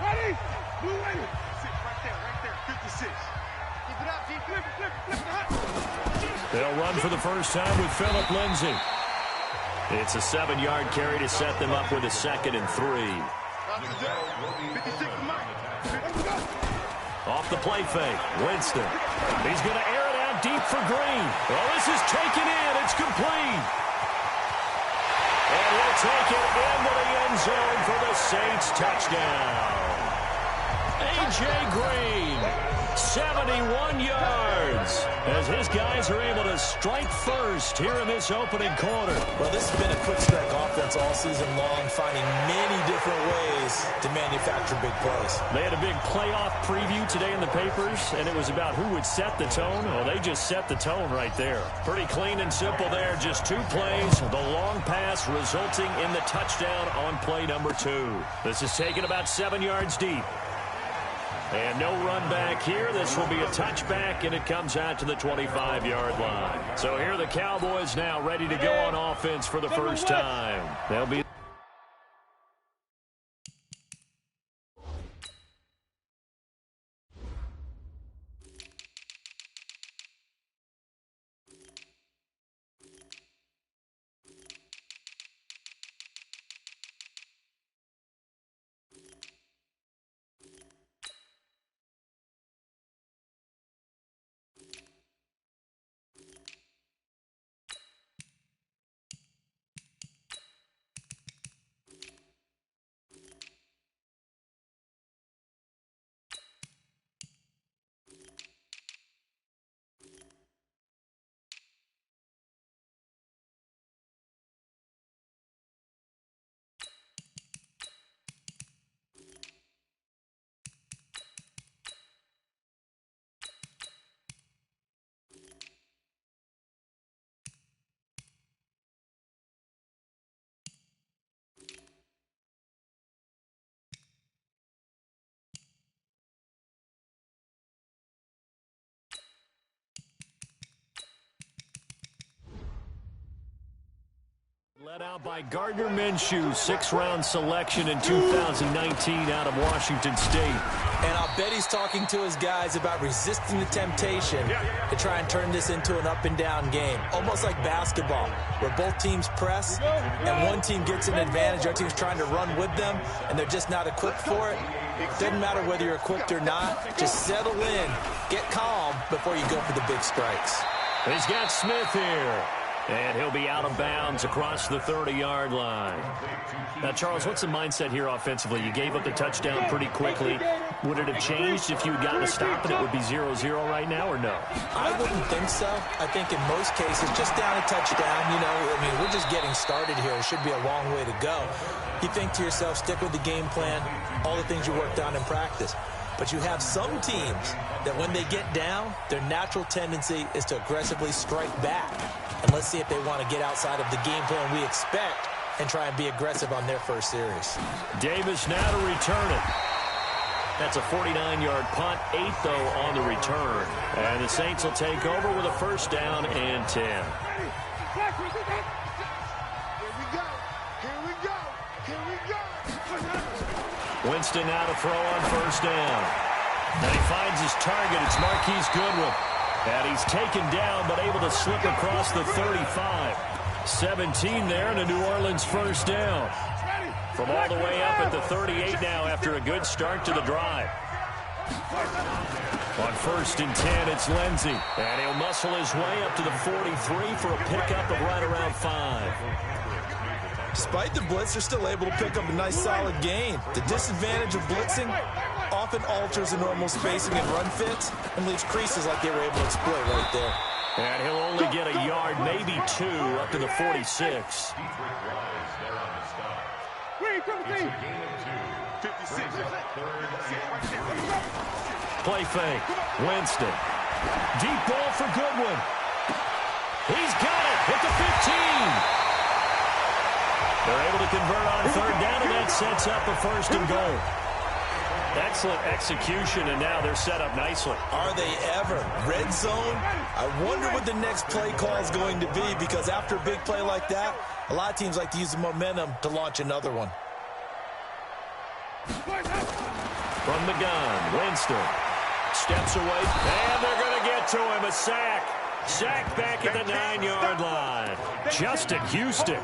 Ready? Blue ready. Right there. 56. Keep it up, G. Flip it. They'll run for the first time with Phillip Lindsay. It's a 7-yard carry to set them up with a 2nd and 3. 56 Off the play fake, Winston. He's going to air it out deep for Green. Well, this is taken in. It's complete. And he'll take it into the end zone for the Saints touchdown. A.J. Green, 71 yards, as his guys are able to strike first here in this opening quarter. Well, this has been a quick strike offense all season long, finding many different ways to manufacture big plays. They had a big playoff preview today in the papers, and it was about who would set the tone. Well, they just set the tone right there. Pretty clean and simple there. Just 2 plays, the long pass resulting in the touchdown on play number 2. This is taken about 7 yards deep. And no run back here. This will be a touchback, and it comes out to the 25-yard line. So here are the Cowboys now ready to go on offense for the first time. They'll be... Led out by Gardner Minshew, 6th-round selection in 2019 out of Washington State. And I'll bet he's talking to his guys about resisting the temptation to try and turn this into an up-and-down game. Almost like basketball, where both teams press, and one team gets an advantage, the other team's trying to run with them, and they're just not equipped for it. Doesn't matter whether you're equipped or not. Just settle in, get calm before you go for the big strikes. He's got Smith here. And he'll be out of bounds across the 30-yard line. Now, Charles, what's the mindset here offensively? You gave up the touchdown pretty quickly. Would it have changed if you had gotten a stop and it would be 0-0 right now, or no? I wouldn't think so. I think in most cases, just down a touchdown, we're just getting started here. It should be a long way to go. You think to yourself, stick with the game plan, all the things you worked on in practice. But you have some teams that when they get down, their natural tendency is to aggressively strike back. And let's see if they want to get outside of the game plan we expect and try and be aggressive on their first series. Davis now to return it. That's a 49-yard punt, 8 though on the return. And the Saints will take over with a 1st down and 10. Here we go. Winston now to throw on first down. And he finds his target. It's Marquise Goodwin. And he's taken down, but able to slip across the 35. 17 there, and a New Orleans first down. From all the way up at the 38 now after a good start to the drive. On first and 10, it's Lindsey. And he'll muscle his way up to the 43 for a pickup of right around 5. Despite the blitz, they're still able to pick up a nice solid gain. The disadvantage of blitzing often alters the normal spacing and run fits and leaves creases like they were able to exploit right there. And he'll only get a yard, maybe 2, up to the 46. Play fake. Winston. Deep ball for Goodwin. He's got it at the 15. They're able to convert on third down, and that sets up a first and goal. Excellent execution, and now they're set up nicely. Are they ever? Red zone? I wonder what the next play call is going to be, because after a big play like that, a lot of teams like to use the momentum to launch another one. From the gun, Winston steps away, and they're going to get to him. A sack. Sack back at the 9-yard line. Justin Houston.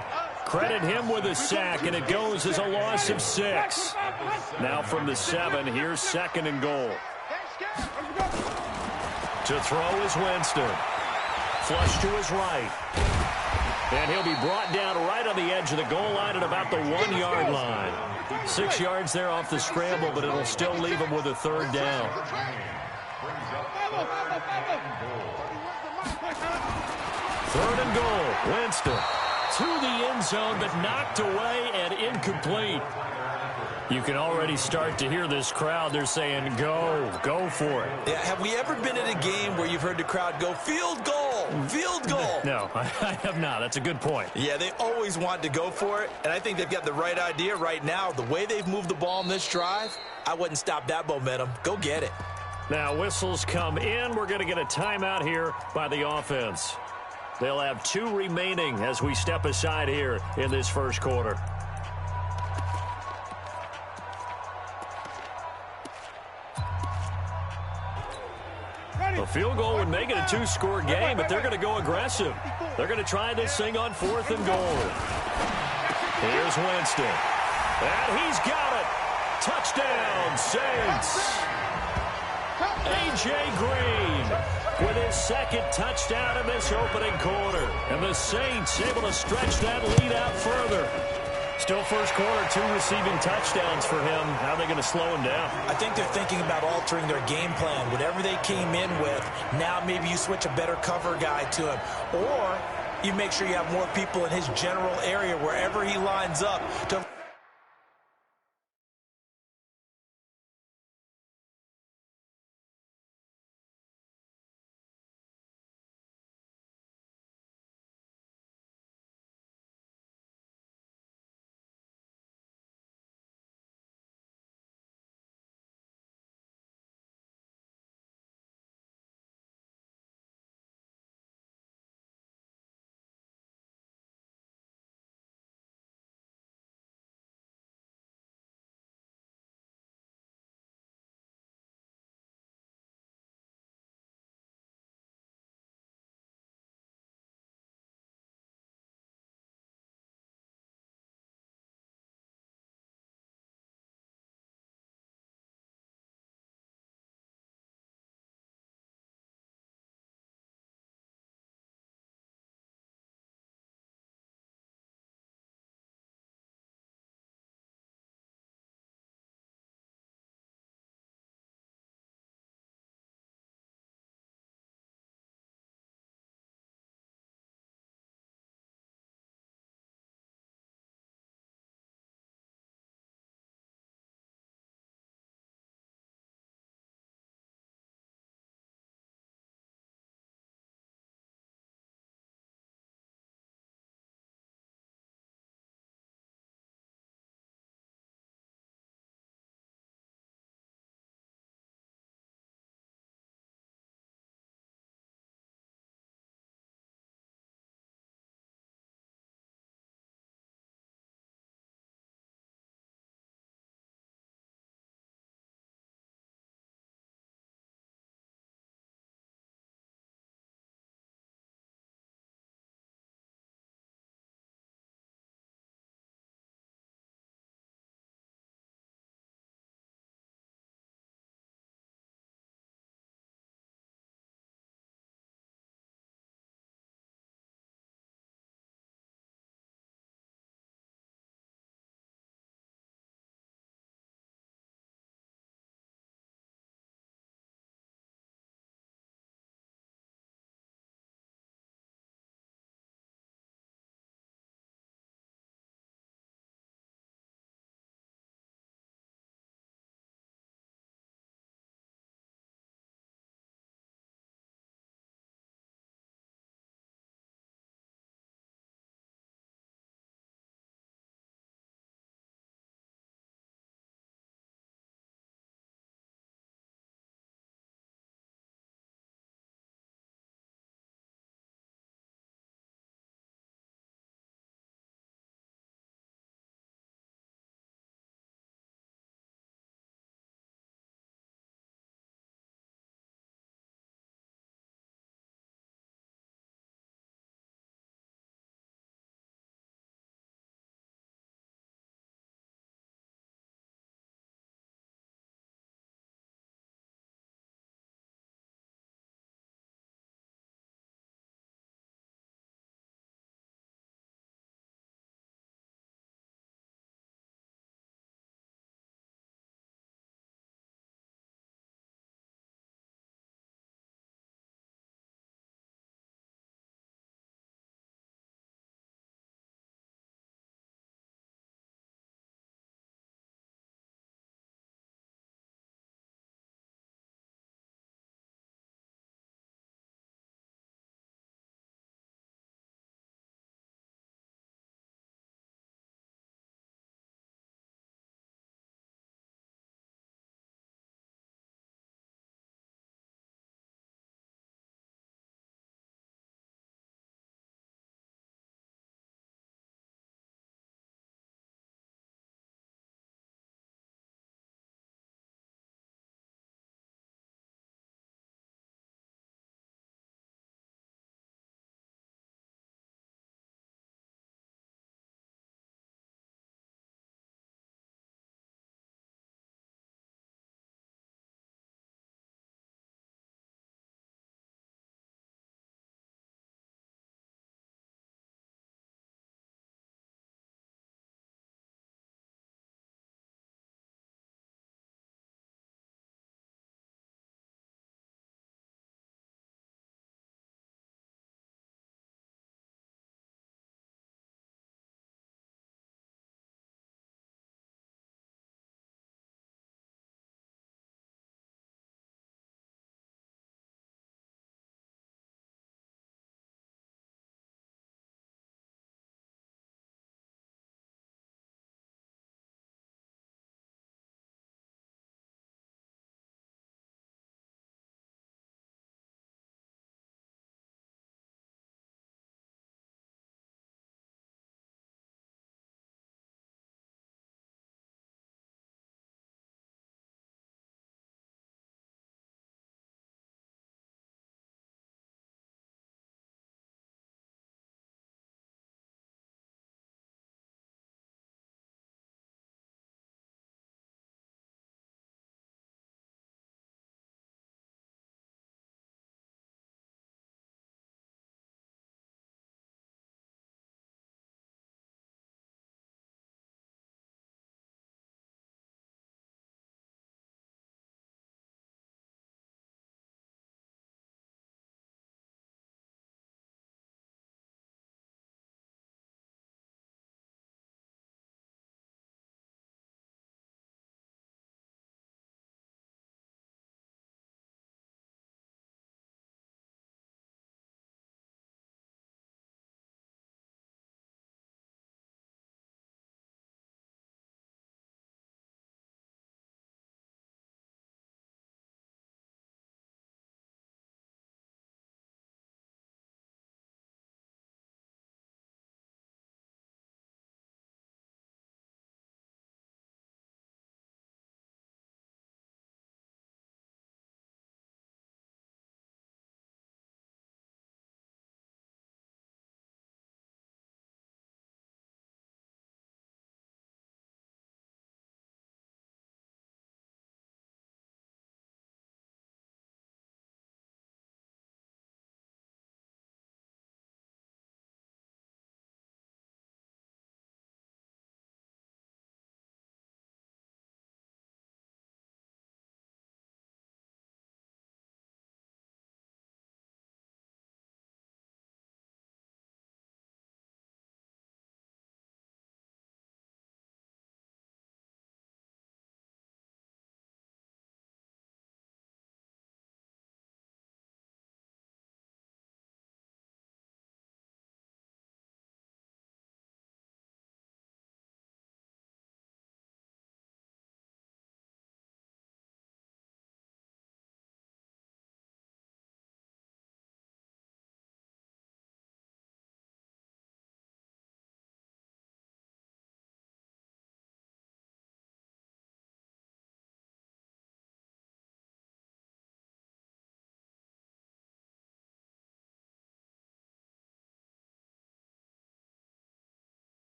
Credit him with a sack, and it goes as a loss of 6. Now from the 7, here's second and goal. To throw is Winston. Flush to his right. And he'll be brought down right on the edge of the goal line at about the 1-yard line. 6 yards there off the scramble, but it'll still leave him with a third down. Third and goal. Winston to the end zone, but knocked away and incomplete. You can already start to hear this crowd. They're saying, go for it. Yeah, have we ever been at a game where you've heard the crowd go, field goal, field goal? No, I have not. That's a good point. Yeah, they always want to go for it, and I think they've got the right idea right now. The way they've moved the ball in this drive, I wouldn't stop that momentum. Go get it. Now whistles come in. We're going to get a timeout here by the offense. They'll have 2 remaining as we step aside here in this first quarter. A field goal would make it a 2-score game, but they're going to go aggressive. They're going to try this thing on 4th and goal. Here's Winston. And he's got it. Touchdown, Saints. A.J. Green with his second touchdown in this opening quarter. And the Saints able to stretch that lead out further. Still first quarter, 2 receiving touchdowns for him. How are they going to slow him down? I think they're thinking about altering their game plan. Whatever they came in with, now maybe you switch a better cover guy to him. Or you make sure you have more people in his general area wherever he lines up to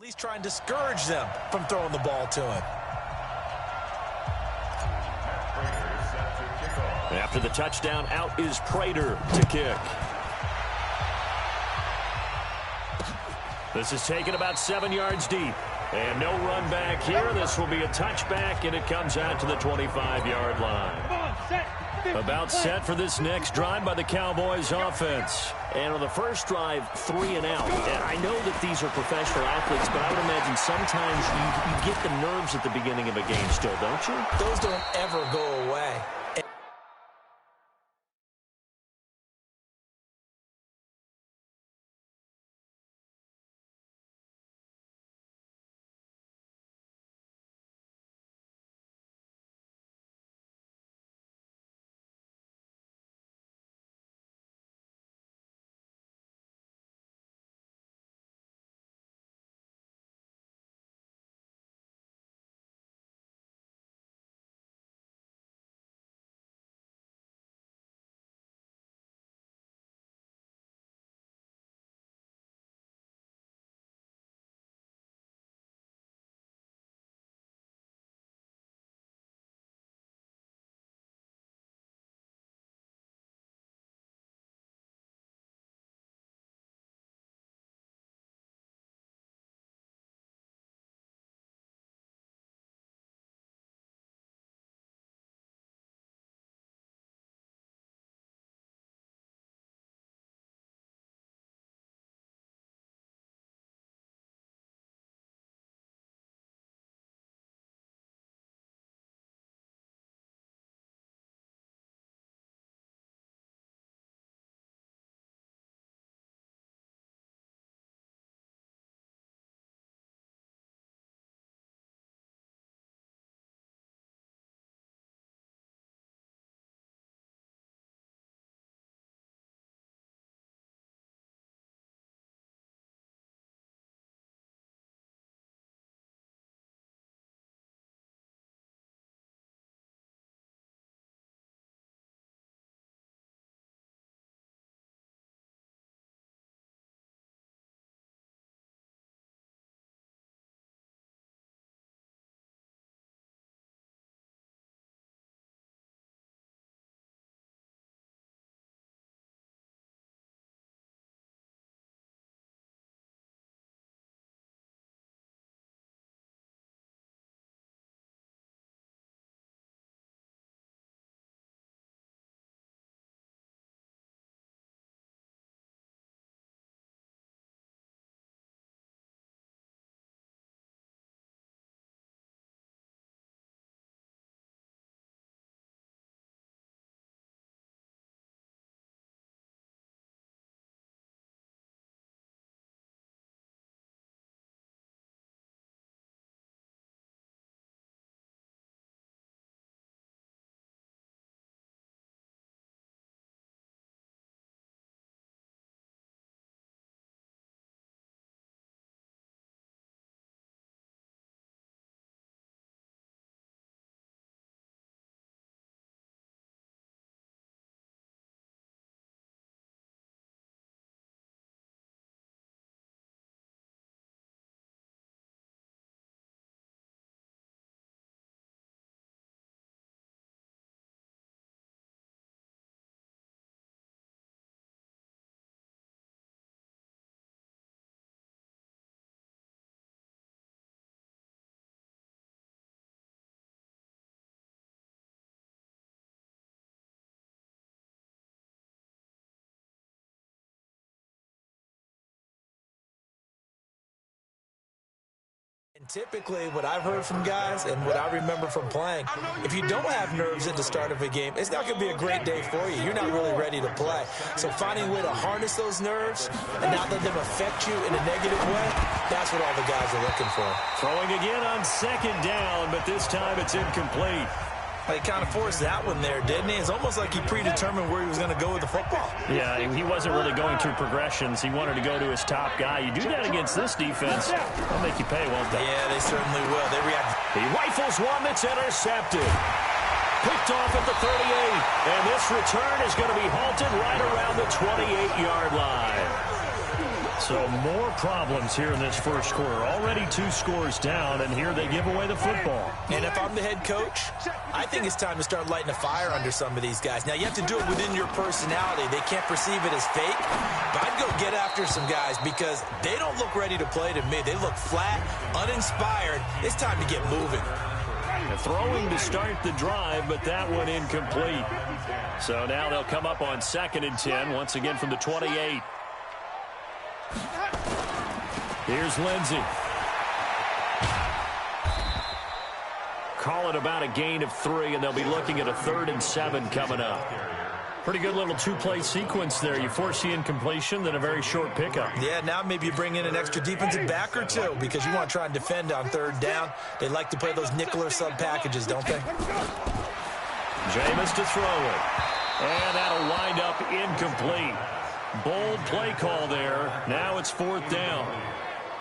At least try and discourage them from throwing the ball to him. After the touchdown, out is Prater to kick. This is taken about 7 yards deep. And no run back here. This will be a touchback, and it comes out to the 25-yard line. About set for this next drive by the Cowboys offense. And on the first drive, 3 and out. And I know that these are professional athletes, but I would imagine sometimes you get the nerves at the beginning of a game still, don't you? Those don't ever go away. And typically, what I've heard from guys and what I remember from playing, if you don't have nerves at the start of a game, it's not going to be a great day for you. You're not really ready to play. So finding a way to harness those nerves and not let them affect you in a negative way, that's what all the guys are looking for. Throwing again on second down, but this time it's incomplete. He kind of forced that one there, didn't he? It's almost like he predetermined where he was going to go with the football. Yeah, he wasn't really going through progressions. He wanted to go to his top guy. You do that against this defense, they'll make you pay, won't they? Yeah, they certainly will. They react. He rifles one that's intercepted. Picked off at the 38. And this return is going to be halted right around the 28-yard line. So more problems here in this first quarter. Already 2 scores down, and here they give away the football. And if I'm the head coach, I think it's time to start lighting a fire under some of these guys. Now, you have to do it within your personality. They can't perceive it as fake. But I'd go get after some guys because they don't look ready to play to me. They look flat, uninspired. It's time to get moving. Throwing to start the drive, but that one incomplete. So now they'll come up on 2nd and 10, once again from the 28. Here's Lindsey. Call it about a gain of 3, and they'll be looking at a 3rd and 7 coming up. Pretty good little 2-play sequence there. You force the incompletion, then a very short pickup. Yeah, now maybe you bring in an extra defensive back or 2 because you want to try and defend on 3rd down. They like to play those nickel or sub packages, don't they? Jameis to throw it. And that'll wind up incomplete. Bold play call there. Now it's 4th down.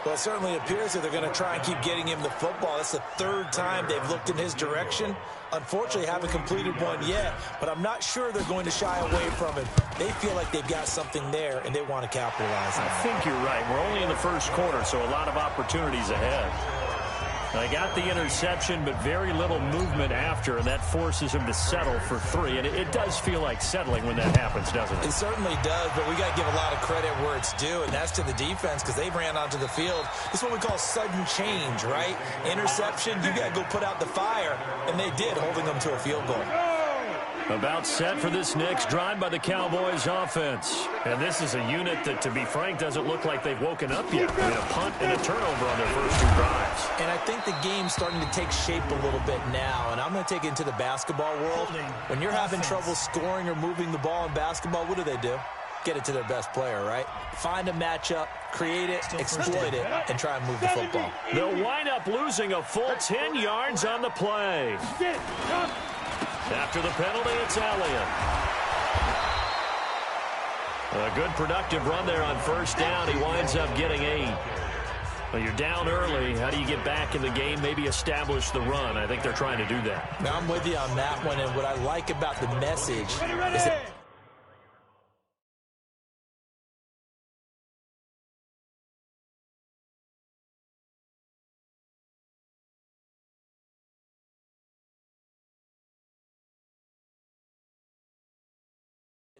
Well, it certainly appears that they're going to try and keep getting him the football. That's the 3rd time they've looked in his direction. Unfortunately, haven't completed one yet, but I'm not sure they're going to shy away from it. They feel like they've got something there, and they want to capitalize on it. I think you're right. We're only in the first quarter, so a lot of opportunities ahead. They got the interception, but very little movement after, and that forces him to settle for 3. And it does feel like settling when that happens, doesn't it? It certainly does, but we got to give a lot of credit where it's due, and that's to the defense because they ran onto the field. This is what we call sudden change, right? Interception, you got to go put out the fire, and they did, holding them to a field goal. About set for this next drive by the Cowboys offense. And this is a unit that, to be frank, doesn't look like they've woken up yet. I mean, a punt and a turnover on their first 2 drives. And I think the game's starting to take shape a little bit now, and I'm going to take it into the basketball world. When you're having trouble scoring or moving the ball in basketball, what do? Get it to their best player, right? Find a matchup, create it, exploit it, and try and move the football. They'll wind up losing a full 10 yards on the play. After the penalty, it's Elliott. A good productive run there on 1st down. He winds up getting 8. Well, you're down early. How do you get back in the game? Maybe establish the run. I think they're trying to do that. Now, I'm with you on that one, and what I like about the message is that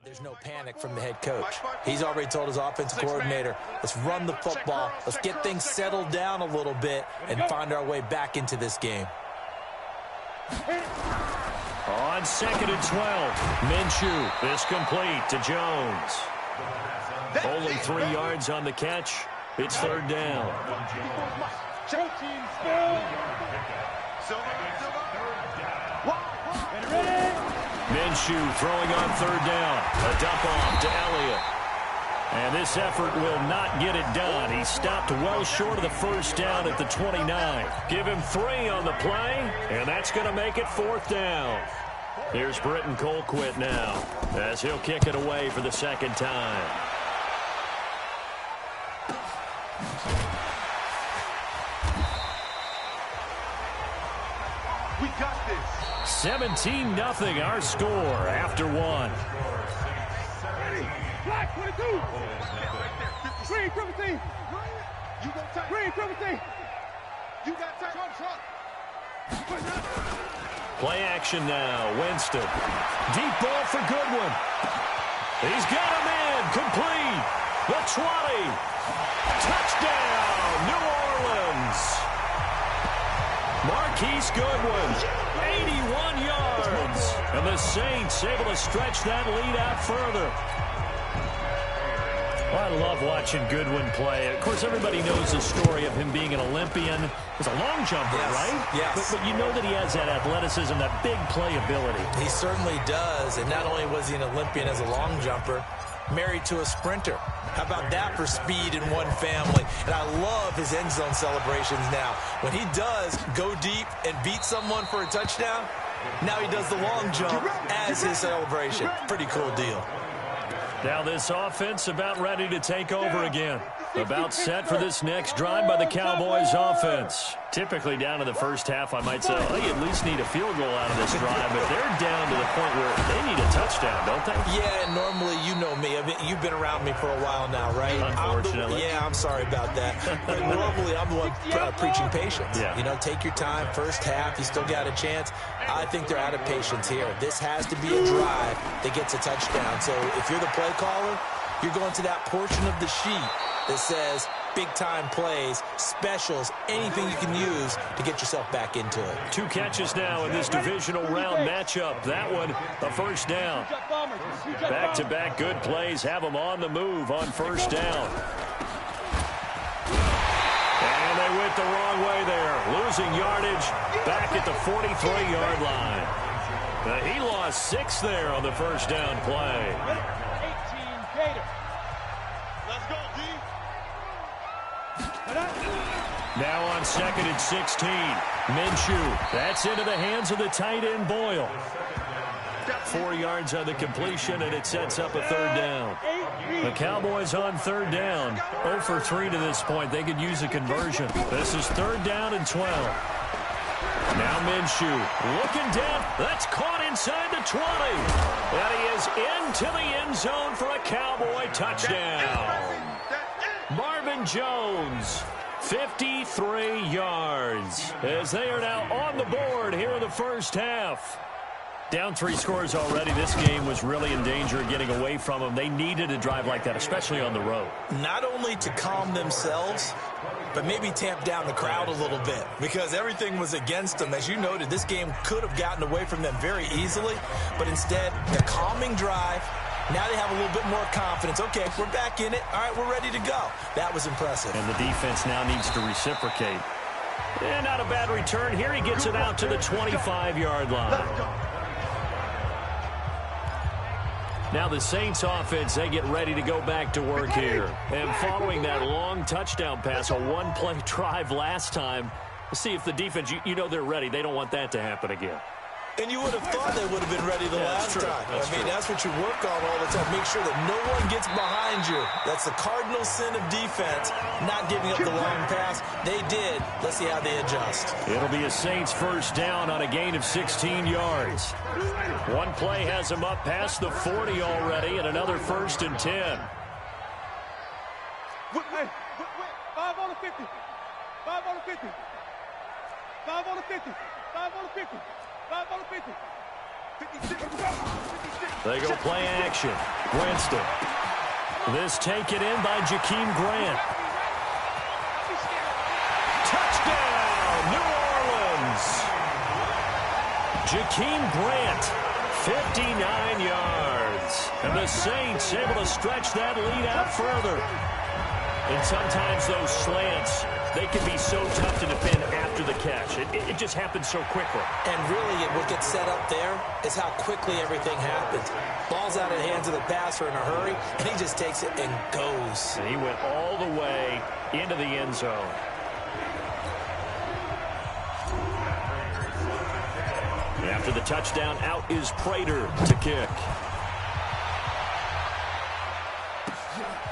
there's no panic from the head coach. He's already told his offensive coordinator, let's run the football, let's get things settled down a little bit and find our way back into this game. On 2nd and 12, Minshew is complete to Jones. Only 3 yards on the catch. It's 3rd down. Minshew throwing on 3rd down. A dump off to Elliott. And this effort will not get it done. He stopped well short of the 1st down at the 29. Give him 3 on the play, and that's going to make it 4th down. Here's Britton Colquitt now, as he'll kick it away for the 2nd time. We got this. 17-0 our score after 1. Black 22. Green, triple team. You got time. Green, triple team. You got time. Play action now. Winston. Deep ball for Goodwin. He's got him in. Complete. The 20. Touchdown, New Orleans. Marquise Goodwin, 81 yards. And the Saints able to stretch that lead out further. Well, I love watching Goodwin play. Of course, everybody knows the story of him being an Olympian. He's a long jumper, right? Yes. But you know that he has that athleticism, that big playability. He certainly does. And not only was he an Olympian as a long jumper, married to a sprinter. How about that for speed in one family? And I love his end zone celebrations now. When he does go deep and beat someone for a touchdown, now he does the long jump as his celebration. Pretty cool deal. Now this offense about ready to take over again. About set for this next drive by the Cowboys offense. Typically down to the first half, I might say, oh, you at least need a field goal out of this drive, but they're down to the point where they need a touchdown, don't they? Yeah, and normally, you know me. I mean, you've been around me for a while now, right? Unfortunately. I'm sorry about that. But normally, I'm the one preaching patience. Yeah. You know, take your time. First half, you still got a chance. I think they're out of patience here. This has to be a drive that gets a touchdown. So if you're the play caller, you're going to that portion of the sheet that says big-time plays, specials, anything you can use to get yourself back into it. 2 catches now in this divisional round matchup. That one, a first down. Back-to-back good plays have them on the move on first down. And they went the wrong way there. Losing yardage back at the 43-yard line. He lost 6 there on the first down play. 18 Gator. Let's go, D. Now on 2nd and 16. Minshew. That's into the hands of the tight end, Boyle. 4 yards on the completion, and it sets up a third down. The Cowboys on third down. 0 for 3 to this point. They could use a conversion. This is 3rd down and 12. Now Minshew looking down. That's caught inside the 20. And he is into the end zone for a Cowboy touchdown. Marvin Jones, 53 yards, as they are now on the board here in the first half. Down 3 scores already. This game was really in danger of getting away from them. They needed a drive like that, especially on the road. Not only to calm themselves, but maybe tamp down the crowd a little bit, because everything was against them. As you noted, this game could have gotten away from them very easily, but instead, the calming drive. Now they have a little bit more confidence. Okay, we're back in it. All right, we're ready to go. That was impressive. And the defense now needs to reciprocate. And not a bad return. Here he gets it out to the 25-yard line. Now the Saints offense, they get ready to go back to work here. And following that long touchdown pass, a one-play drive last time, see if the defense, you know they're ready. They don't want that to happen again. And you would have thought they would have been ready the last time. That's what you work on all the time. Make sure that no one gets behind you. That's the cardinal sin of defense, not giving up the long pass. They did. Let's see how they adjust. It'll be a Saints first down on a gain of 16 yards. One play has them up past the 40 already, and another 1st and 10. Hey, 5 on the 50. 5 on the 50. 5 on the 50. 5 on the 50. 5 on the 50. 56. They go play action. Winston. This taken in by Jakeem Grant. Touchdown, New Orleans. Jakeem Grant, 59 yards. And the Saints able to stretch that lead out further. And sometimes those slants, they can be so tough to defend after the catch. It just happens so quickly. And really, what gets set up there is how quickly everything happens. Ball's out of the hands of the passer in a hurry, and he just takes it and goes. And he went all the way into the end zone. After the touchdown, out is Prater to kick.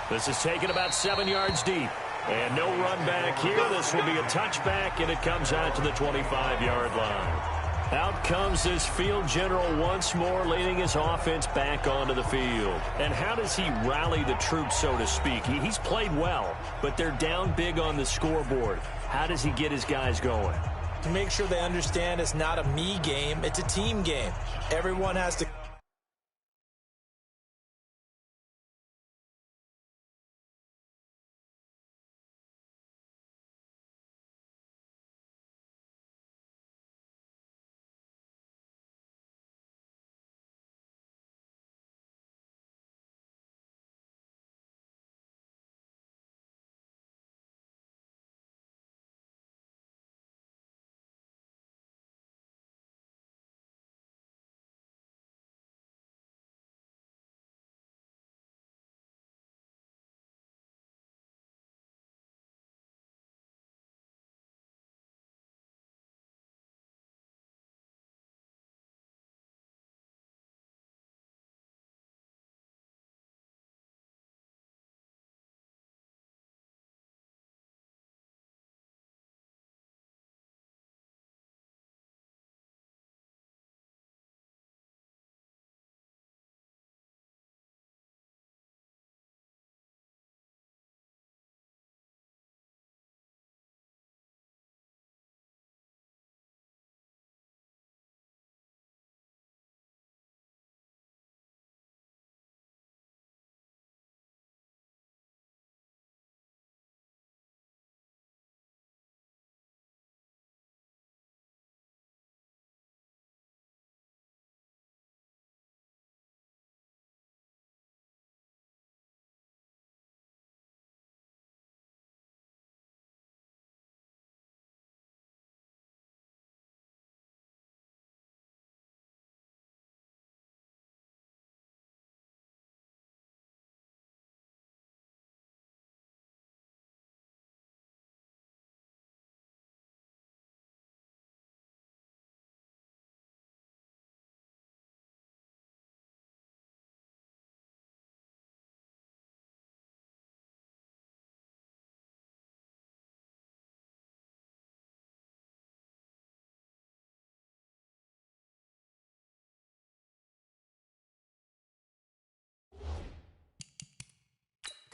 This is taken about 7 yards deep. And no run back here. This will be a touchback, and it comes out to the 25-yard line. Out comes this field general once more, leading his offense back onto the field. And how does he rally the troops, so to speak? He's played well, but they're down big on the scoreboard. How does he get his guys going? To make sure they understand it's not a me game, it's a team game. Everyone has to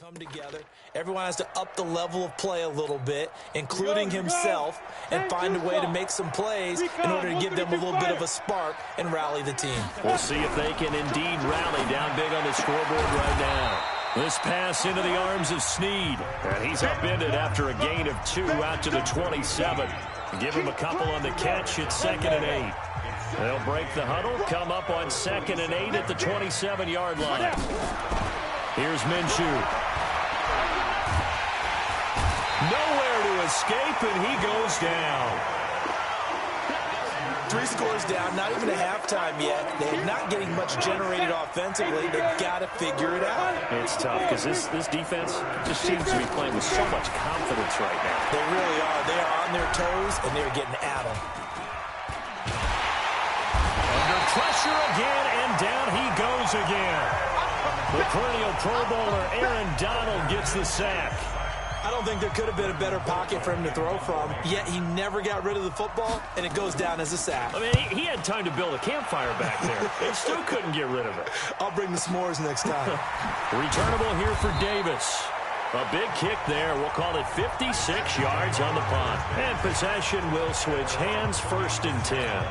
come together. Everyone has to up the level of play a little bit, including himself, and find a way to make some plays in order to give them a little bit of a spark and rally the team. We'll see if they can indeed rally down big on the scoreboard right now. This pass into the arms of Snead, and he's upended after a gain of 2 out to the 27. Give him a couple on the catch. It's 2nd and 8. They'll break the huddle, come up on 2nd and 8 at the 27-yard line. Here's Minshew. Nowhere to escape, and he goes down. 3 scores down, not even a halftime yet. They're not getting much generated offensively. They've got to figure it out. It's tough because this defense just seems to be playing with so much confidence right now. They really are. They are on their toes, and they're getting at them. Under pressure again, and down he goes again. The perennial Pro Bowler Aaron Donald gets the sack. I don't think there could have been a better pocket for him to throw from, yet he never got rid of the football, and it goes down as a sack. I mean, he had time to build a campfire back there. He still couldn't get rid of it. I'll bring the s'mores next time. Returnable here for Davis. A big kick there. We'll call it 56 yards on the punt. And possession will switch hands, 1st and 10.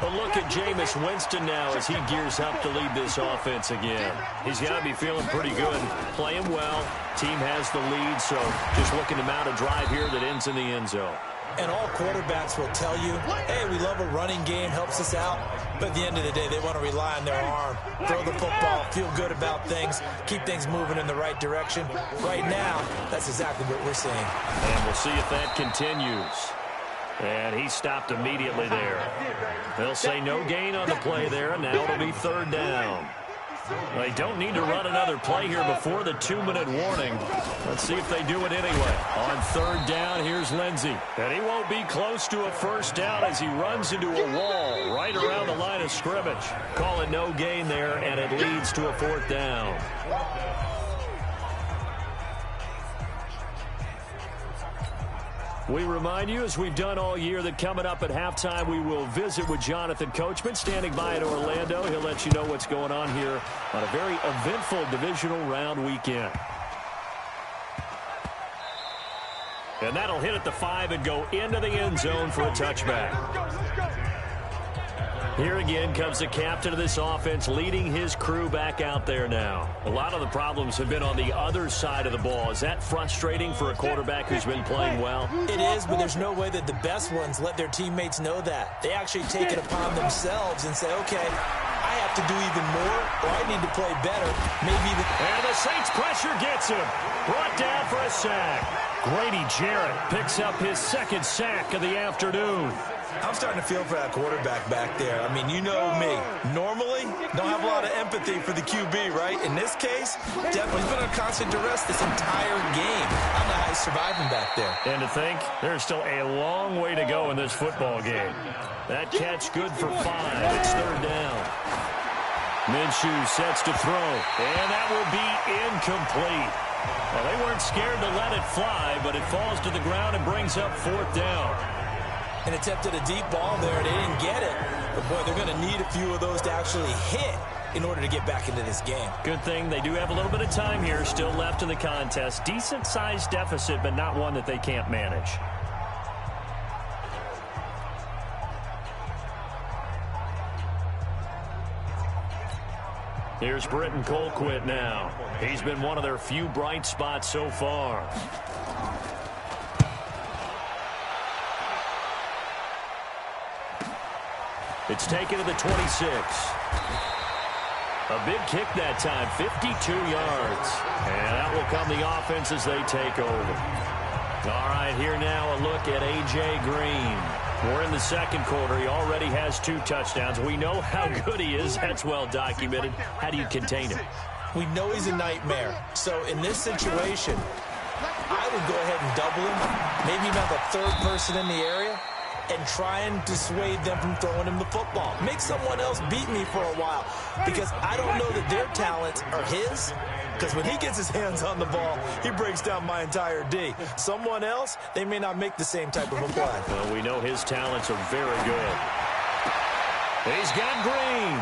A look at Jameis Winston now as he gears up to lead this offense again. He's got to be feeling pretty good, playing well. Team has the lead, so just looking to mount a drive here that ends in the end zone. And all quarterbacks will tell you, hey, we love a running game, helps us out. But at the end of the day, they want to rely on their arm, throw the football, feel good about things, keep things moving in the right direction. Right now, that's exactly what we're seeing. And we'll see if that continues. And he stopped immediately there. They'll say no gain on the play there, and now it'll be 3rd down. They don't need to run another play here before the 2-minute warning. Let's see if they do it anyway. On 3rd down, here's Lindsey. And he won't be close to a 1st down as he runs into a wall right around the line of scrimmage. Call it no gain there, and it leads to a 4th down. We remind you, as we've done all year, that coming up at halftime, we will visit with Jonathan Coachman, standing by in Orlando. He'll let you know what's going on here on a very eventful divisional round weekend. And that'll hit at the 5 and go into the end zone for a touchback. Here again comes the captain of this offense, leading his crew back out there now. A lot of the problems have been on the other side of the ball. Is that frustrating for a quarterback who's been playing well? It is, but there's no way that the best ones let their teammates know that. They actually take it upon themselves and say, okay, I have to do even more, or I need to play better. Maybe even... And the Saints pressure gets him. Brought down for a sack. Grady Jarrett picks up his 2nd sack of the afternoon. I'm starting to feel for that quarterback back there. I mean, you know me. Normally, don't have a lot of empathy for the QB, right? In this case, definitely been under constant duress this entire game. I don't know how he's surviving back there. And to think, there's still a long way to go in this football game. That catch good for 5. It's 3rd down. Minshew sets to throw, and that will be incomplete. Well, they weren't scared to let it fly, but it falls to the ground and brings up 4th down. And attempted a deep ball there. They didn't get it. But, boy, they're going to need a few of those to actually hit in order to get back into this game. Good thing they do have a little bit of time here still left in the contest. Decent-sized deficit, but not one that they can't manage. Here's Britton Colquitt now. He's been one of their few bright spots so far. It's taken to the 26. A big kick that time, 52 yards. And that will come the offense as they take over. All right, here now a look at A.J. Green. We're in the 2nd quarter. He already has 2 touchdowns. We know how good he is. That's well documented. How do you contain him? We know he's a nightmare. So in this situation, I would go ahead and double him. Maybe even have a 3rd person in the area and try and dissuade them from throwing him the football. Make someone else beat me for a while, because I don't know that their talents are his, because when he gets his hands on the ball, he breaks down my entire D. Someone else, they may not make the same type of a play. Well, we know his talents are very good. He's got Green.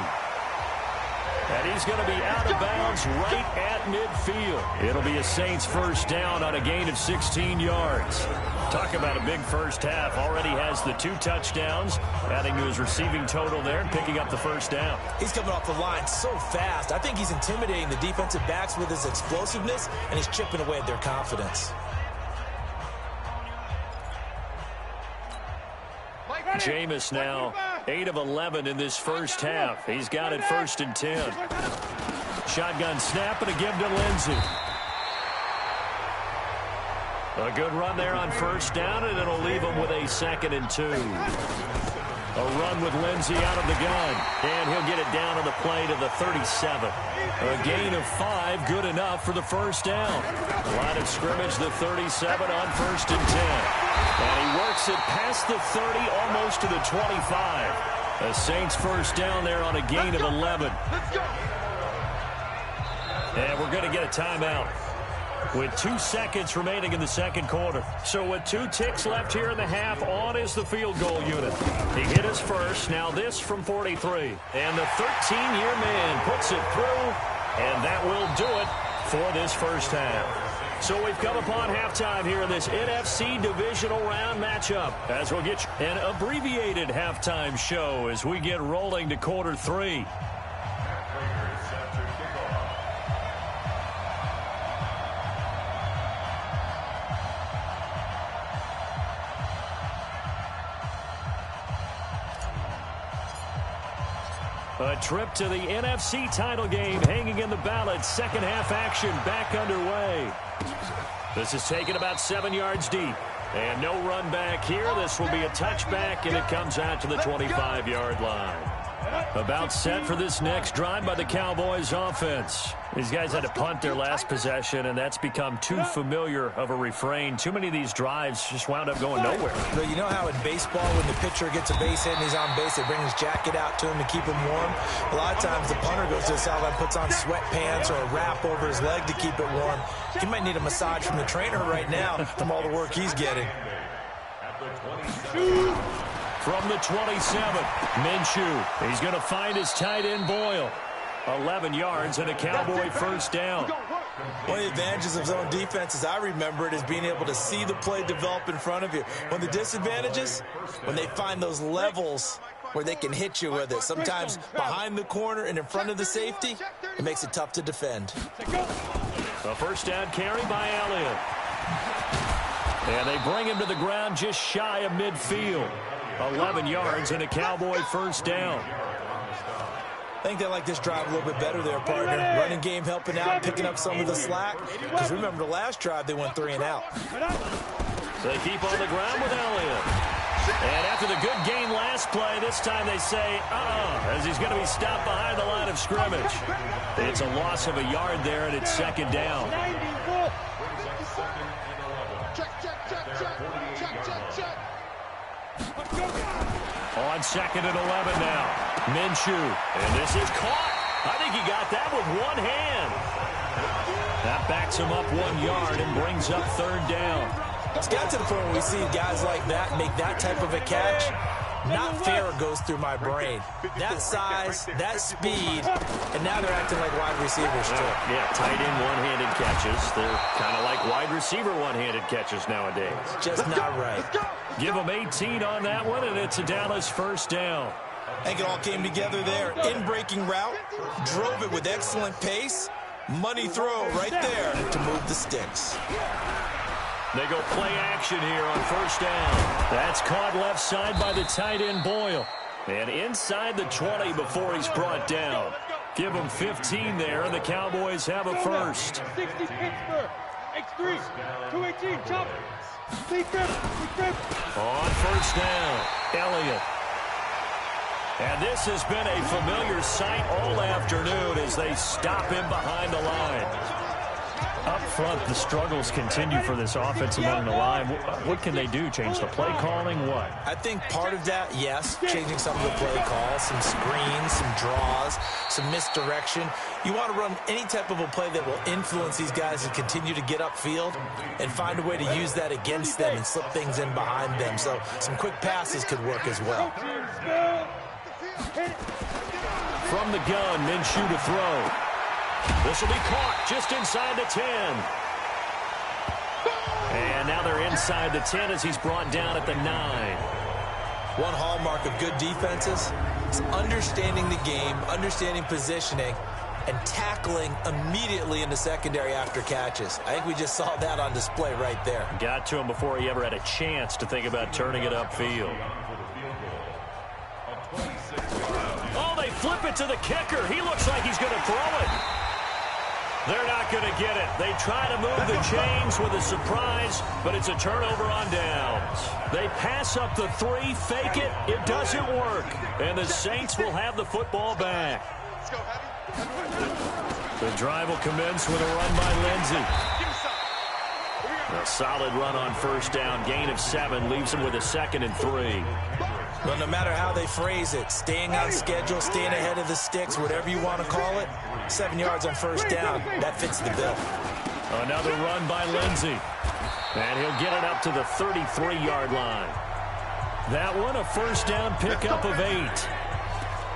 And he's going to be out of bounds right at midfield. It'll be a Saints first down on a gain of 16 yards. Talk about a big first half. Already has the 2 touchdowns, adding to his receiving total there and picking up the first down. He's coming off the line so fast. I think he's intimidating the defensive backs with his explosiveness, and he's chipping away at their confidence. Jameis now 8 of 11 in this first half. He's got it 1st and 10. Shotgun snap and a give to Lindsey. A good run there on first down, and it'll leave him with a 2nd and 2. A run with Lindsey out of the gun, and he'll get it down on the play to the 37. A gain of 5, good enough for the first down. Line of scrimmage, the 37 on 1st and 10. And he works it past the 30, almost to the 25. The Saints first down there on a gain of 11. And we're going to get a timeout with 2 seconds remaining in the second quarter. So with 2 ticks left here in the half, on is the field goal unit. He hit his first, now this from 43. And the 13-year man puts it through, and that will do it for this first half. So we've come upon halftime here in this NFC divisional round matchup, as we'll get an abbreviated halftime show as we get rolling to quarter 3. A trip to the NFC title game hanging in the balance. Second half action back underway. This is taken about 7 yards deep. And no run back here. This will be a touchback, and it comes out to the 25-yard line. About set for this next drive by the Cowboys offense. These guys had to punt their last possession, and that's become too familiar of a refrain. Too many of these drives just wound up going nowhere. But you know how in baseball, when the pitcher gets a base hit and he's on base, they bring his jacket out to him to keep him warm? A lot of times the punter goes to the sideline, puts on sweatpants or a wrap over his leg to keep it warm. He might need a massage from the trainer right now from all the work he's getting. From the 27, Minshew. He's going to find his tight end Boyle. 11 yards and a Cowboy first down. One of the advantages of zone defense, as I remember it, is being able to see the play develop in front of you. One of the disadvantages, when they find those levels where they can hit you with it. Sometimes behind the corner and in front of the safety, it makes it tough to defend. A first down carry by Elliott. And they bring him to the ground just shy of midfield. 11 yards and a Cowboy first down. I think they like this drive a little bit better there, partner. Running game helping out, picking up some of the slack. Because remember, the last drive, they went 3 and out. So they keep on the ground with Elliott. And after the good gain last play, this time they say, as he's going to be stopped behind the line of scrimmage. It's a loss of a yard there, and it's second down. On 2nd and 11 now. Minshew. And this is caught. I think he got that with one hand. That backs him up 1 yard and brings up third down. It's got to the point where we see guys like that make that type of a catch. Not fair goes through my brain. That size, that speed, and now they're acting like wide receivers too. Yeah, tight end one-handed catches. They're kind of like wide receiver one-handed catches nowadays. Just not right. Give them 18 on that one, and it's a Dallas first down. I think it all came together there. In-breaking route, drove it with excellent pace. Money throw right there to move the sticks. They go play action here on first down. That's caught left side by the tight end Boyle. And inside the 20 before he's brought down. Give them 15 there, and the Cowboys have a first. 60 Pittsburgh. X3. 218. Chop. On first down, Elliott. And this has been a familiar sight all afternoon as they stop him behind the line. Up front, the struggles continue for this offense along the line. What can they do? Change the play calling? What? I think part of that, yes, changing some of the play calls, some screens, some draws, some misdirection. You want to run any type of a play that will influence these guys and continue to get upfield and find a way to use that against them and slip things in behind them. So some quick passes could work as well. from the gun. Minshew to throw. This will be caught just inside the 10. And now they're inside the 10 as he's brought down at the 9. One hallmark of good defenses is understanding the game, understanding positioning, and tackling immediately in the secondary after catches. I think we just saw that on display right there. Got to him before he ever had a chance to think about turning it upfield. Oh, they flip it to the kicker. He looks like he's going to throw it. They're not going to get it. They try to move the chains with a surprise, but it's a turnover on downs. They pass up the 3, fake it. It doesn't work. And the Saints will have the football back. The drive will commence with a run by Lindsey. A solid run on first down. Gain of 7 leaves him with a 2nd and 3. Well, no matter how they phrase it, staying on schedule, staying ahead of the sticks, whatever you want to call it, 7 yards on first down, that fits the bill. Another run by Lindsey. And he'll get it up to the 33-yard line. That one, a first down pickup of 8.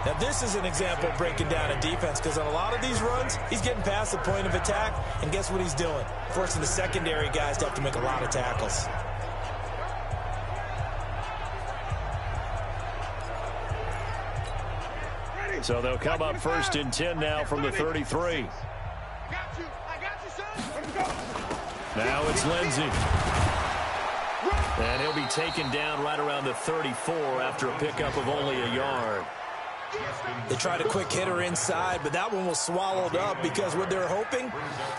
Now, this is an example of breaking down a defense because on a lot of these runs, he's getting past the point of attack, and guess what he's doing? Forcing the secondary guys to have to make a lot of tackles. So they'll come up first and 10 now from the 33. Now it's Lindsey. And he'll be taken down right around the 34 after a pickup of only a yard. They tried a quick hitter inside, but that one was swallowed up because what they're hoping,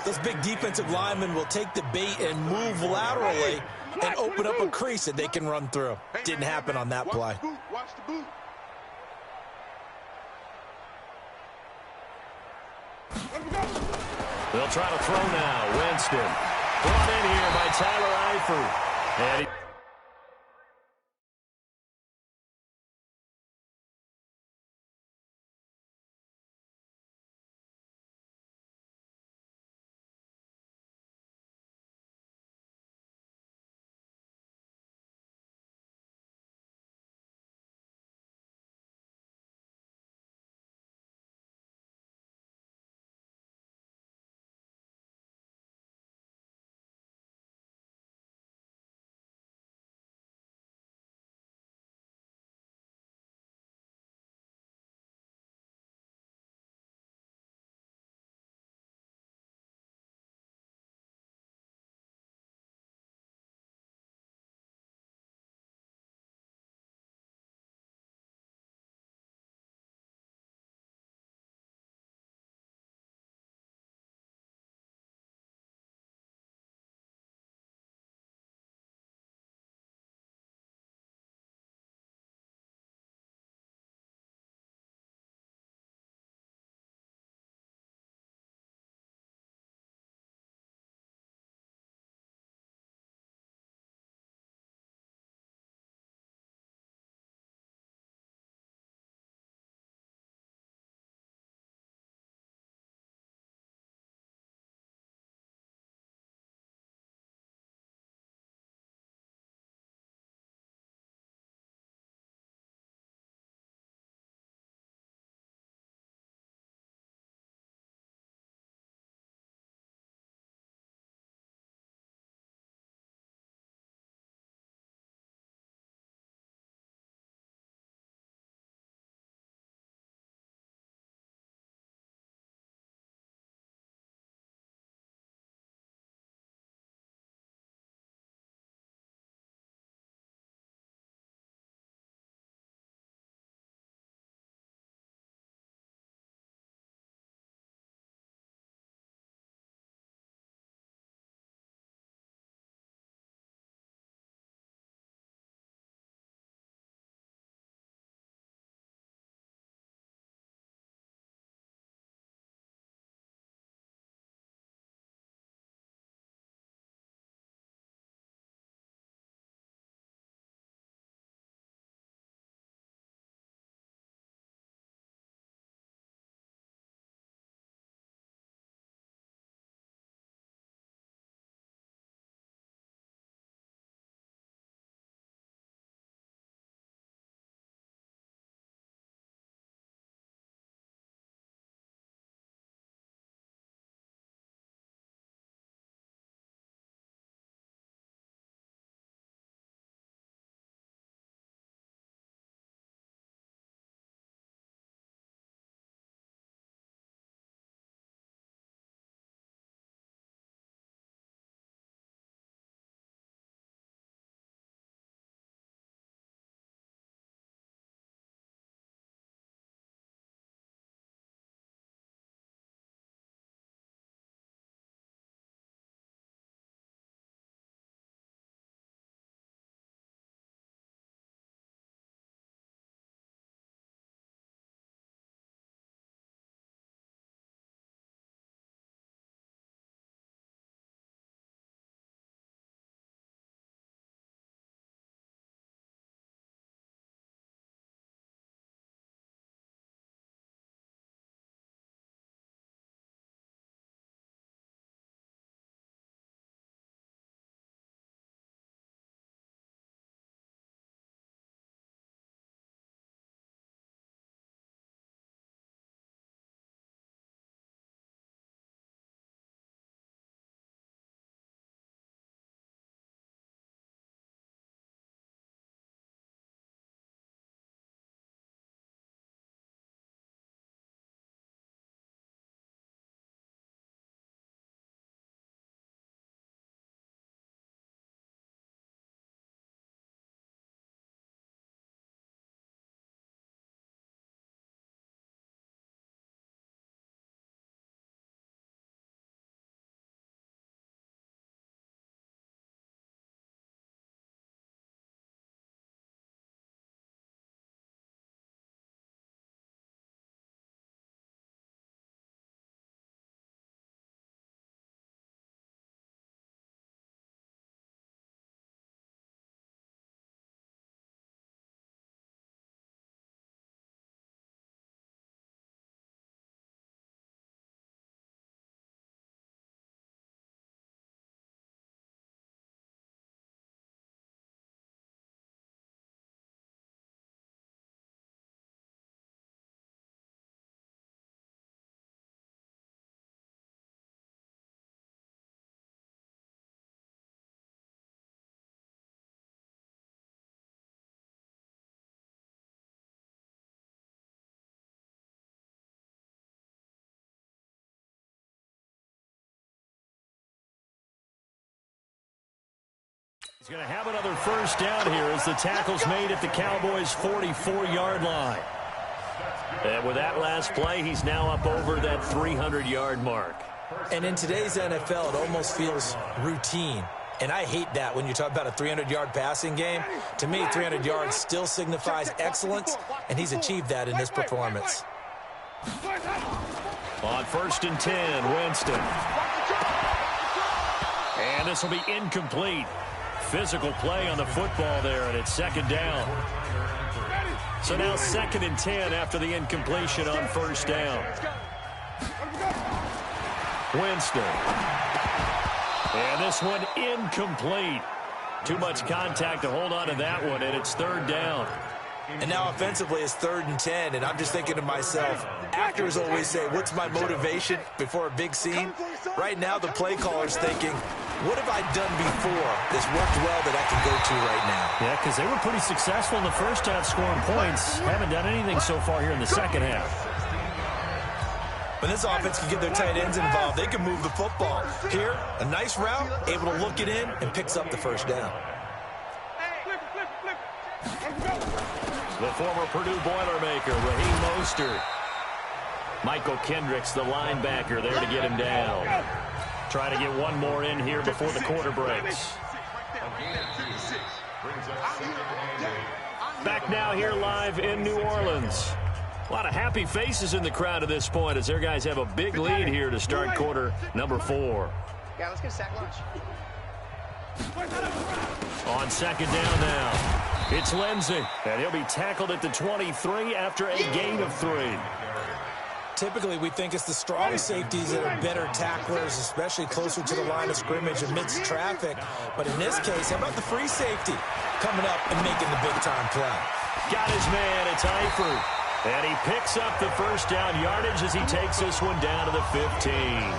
those big defensive linemen will take the bait and move laterally and open up a crease that they can run through. Didn't happen on that play. Watch the boot. They'll try to throw now. Winston brought in here by Tyler Eifert. And he He's going to have another first down here as the tackle's made at the Cowboys' 44-yard line. And with that last play, he's now up over that 300-yard mark. And in today's NFL, it almost feels routine. And I hate that when you talk about a 300-yard passing game. To me, 300 yards still signifies excellence, and he's achieved that in this performance. On 1st and 10, Winston. And this will be incomplete. Physical play on the football there, and it's 2nd down. So now 2nd and 10 after the incompletion on 1st down. Winston. And this one incomplete. Too much contact to hold on to that one, and it's 3rd down. And now offensively it's 3rd and 10, and I'm just thinking to myself, actors always say, what's my motivation before a big scene? Right now the play caller's thinking, what have I done before that's worked well that I can go to right now? Yeah, because they were pretty successful in the first half scoring points. Haven't done anything so far here in the second half. When this offense can get their tight ends involved, they can move the football. Here, a nice route, able to look it in, and picks up the 1st down. The former Purdue Boilermaker, Raheem Mostert. Michael Kendricks, the linebacker, there to get him down. Try to get one more in here before the quarter breaks. Back now here live in New Orleans. A lot of happy faces in the crowd at this point as their guys have a big lead here to start quarter number 4. Yeah, let's get a sack lunch. On 2nd down now, it's Lindsey, and he'll be tackled at the 23 after a gain of 3. Typically, we think it's the strong safeties that are better tacklers, especially closer to the line of scrimmage amidst traffic. But in this case, how about the free safety coming up and making the big-time play? Got his man, it's Eifert. And he picks up the 1st down yardage as he takes this one down to the 15.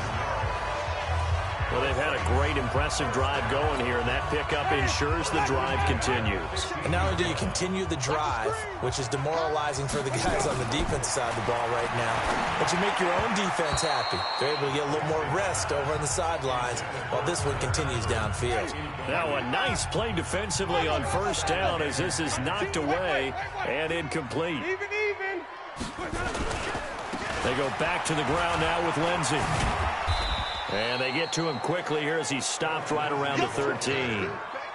Well, they've had a great, impressive drive going here, and that pickup ensures the drive continues. And not only do you continue the drive, which is demoralizing for the guys on the defense side of the ball right now, but you make your own defense happy. They're able to get a little more rest over on the sidelines while this one continues downfield. Now a nice play defensively on 1st down as this is knocked away and incomplete. They go back to the ground now with Lindsey. And they get to him quickly here as he stopped right around the 13.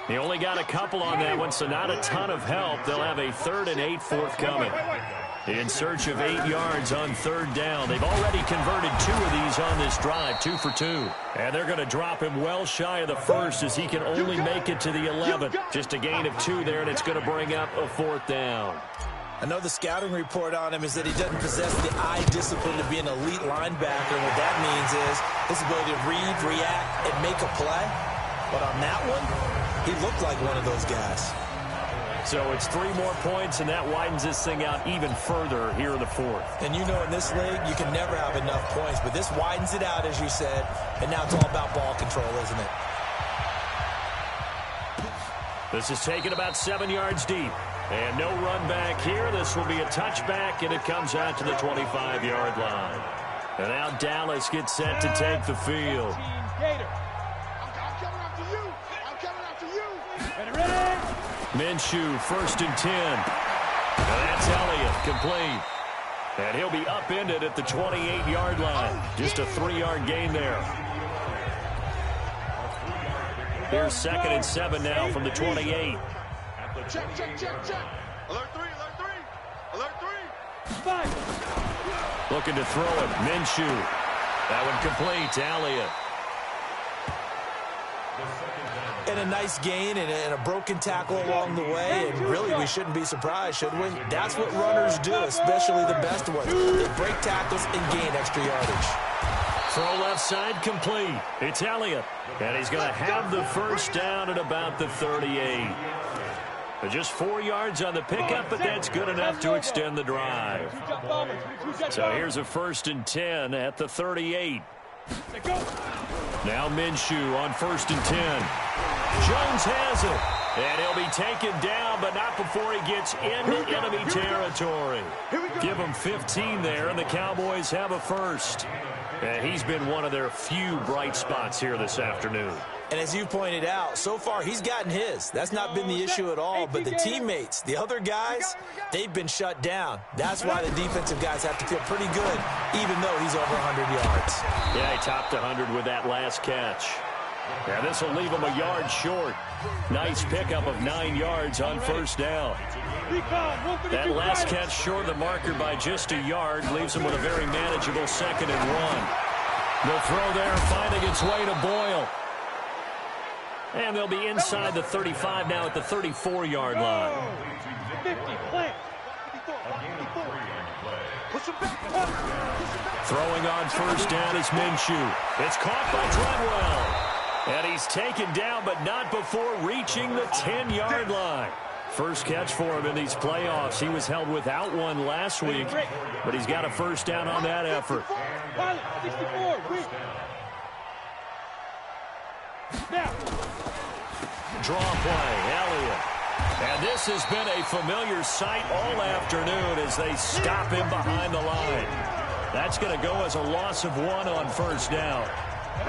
He only got a couple on that one, so not a ton of help. They'll have a 3rd and 8 forthcoming. In search of 8 yards on 3rd down. They've already converted 2 of these on this drive, 2 for 2. And they're going to drop him well shy of the 1st as he can only make it to the 11. Just a gain of 2 there, and it's going to bring up a 4th down. I know the scouting report on him is that he doesn't possess the eye discipline to be an elite linebacker. And what that means is his ability to read, react, and make a play. But on that one, he looked like one of those guys. So it's 3 more points, and that widens this thing out even further here in the 4th. And you know in this league, you can never have enough points. But this widens it out, as you said. And now it's all about ball control, isn't it? This is taken about 7 yards deep. And no run back here. This will be a touchback, and it comes out to the 25-yard line. And now Dallas gets set to take the field. Minshew, 1st and 10. And that's Elliott, complete. And he'll be upended at the 28-yard line. Just a 3-yard gain there. Here's 2nd and 7 now from the 28. Check. Alert 3. Alert 3. Looking to throw it. Minshew. That one complete to Elliott. And a nice gain and a broken tackle along the way. And really, we shouldn't be surprised, should we? That's what runners do, especially the best ones. They break tackles and gain extra yardage. Throw left side complete. It's Elliott. And he's going to have the 1st down at about the 38. But just 4 yards on the pickup, but that's good enough to extend the drive. So here's a 1st and 10 at the 38. Now Minshew on 1st and 10. Jones has it. And he'll be taken down, but not before he gets into enemy territory. Give him 15 there, and the Cowboys have a 1st. And he's been one of their few bright spots here this afternoon. And as you pointed out, so far he's gotten his. That's not been the issue at all. But the teammates, the other guys, they've been shut down. That's why the defensive guys have to feel pretty good, even though he's over 100 yards. Yeah, he topped 100 with that last catch. Yeah, this will leave him a yard short. Nice pickup of 9 yards on first down. That last catch short of the marker by just a yard leaves him with a very manageable 2nd and 1. The throw there finding its way to Boyle. And they'll be inside the 35 now at the 34-yard line. 50, plant. Throwing on first down is Minshew. It's caught by Treadwell. And he's taken down, but not before reaching the 10-yard line. First catch for him in these playoffs. He was held without one last week, but he's got a first down on that effort. Draw play, Elliott. And this has been a familiar sight all afternoon as they stop him behind the line. That's going to go as a loss of 1 on first down.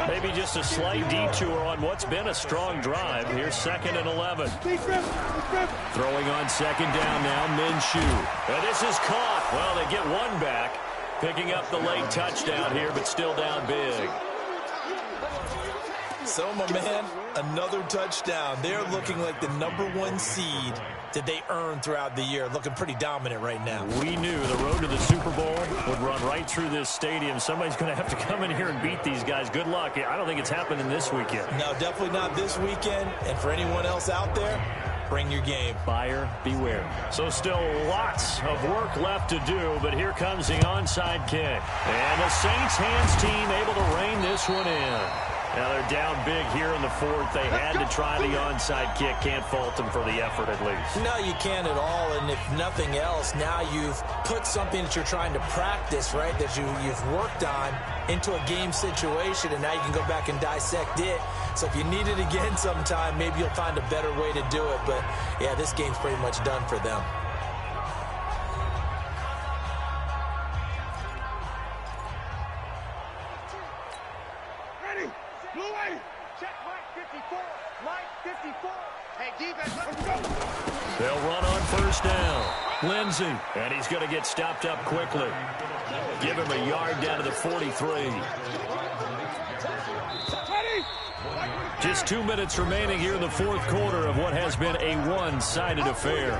Maybe just a slight detour on what's been a strong drive. Here's 2nd and 11. Throwing on 2nd down now, Minshew. And this is caught. Well, they get one back, picking up the late touchdown here, but still down big. So, my man, another touchdown. They're looking like the #1 seed that they earned throughout the year. Looking pretty dominant right now. We knew the road to the Super Bowl would run right through this stadium. Somebody's going to have to come in here and beat these guys. Good luck. I don't think it's happening this weekend. No, definitely not this weekend. And for anyone else out there, bring your game. Buyer beware. So still lots of work left to do, but here comes the onside kick. And the Saints hands team able to rein this one in. Now they're down big here in the 4th. They had to try the onside kick. Can't fault them for the effort at least. No, you can't at all. And if nothing else, now you've put something that you're trying to practice, right, that you've worked on into a game situation, and now you can go back and dissect it. So if you need it again sometime, maybe you'll find a better way to do it. But, yeah, this game's pretty much done for them. They'll run on first down. Lindsey, and he's going to get stopped up quickly. Give him a yard down to the 43. Just 2 minutes remaining here in the 4th quarter of what has been a one-sided affair.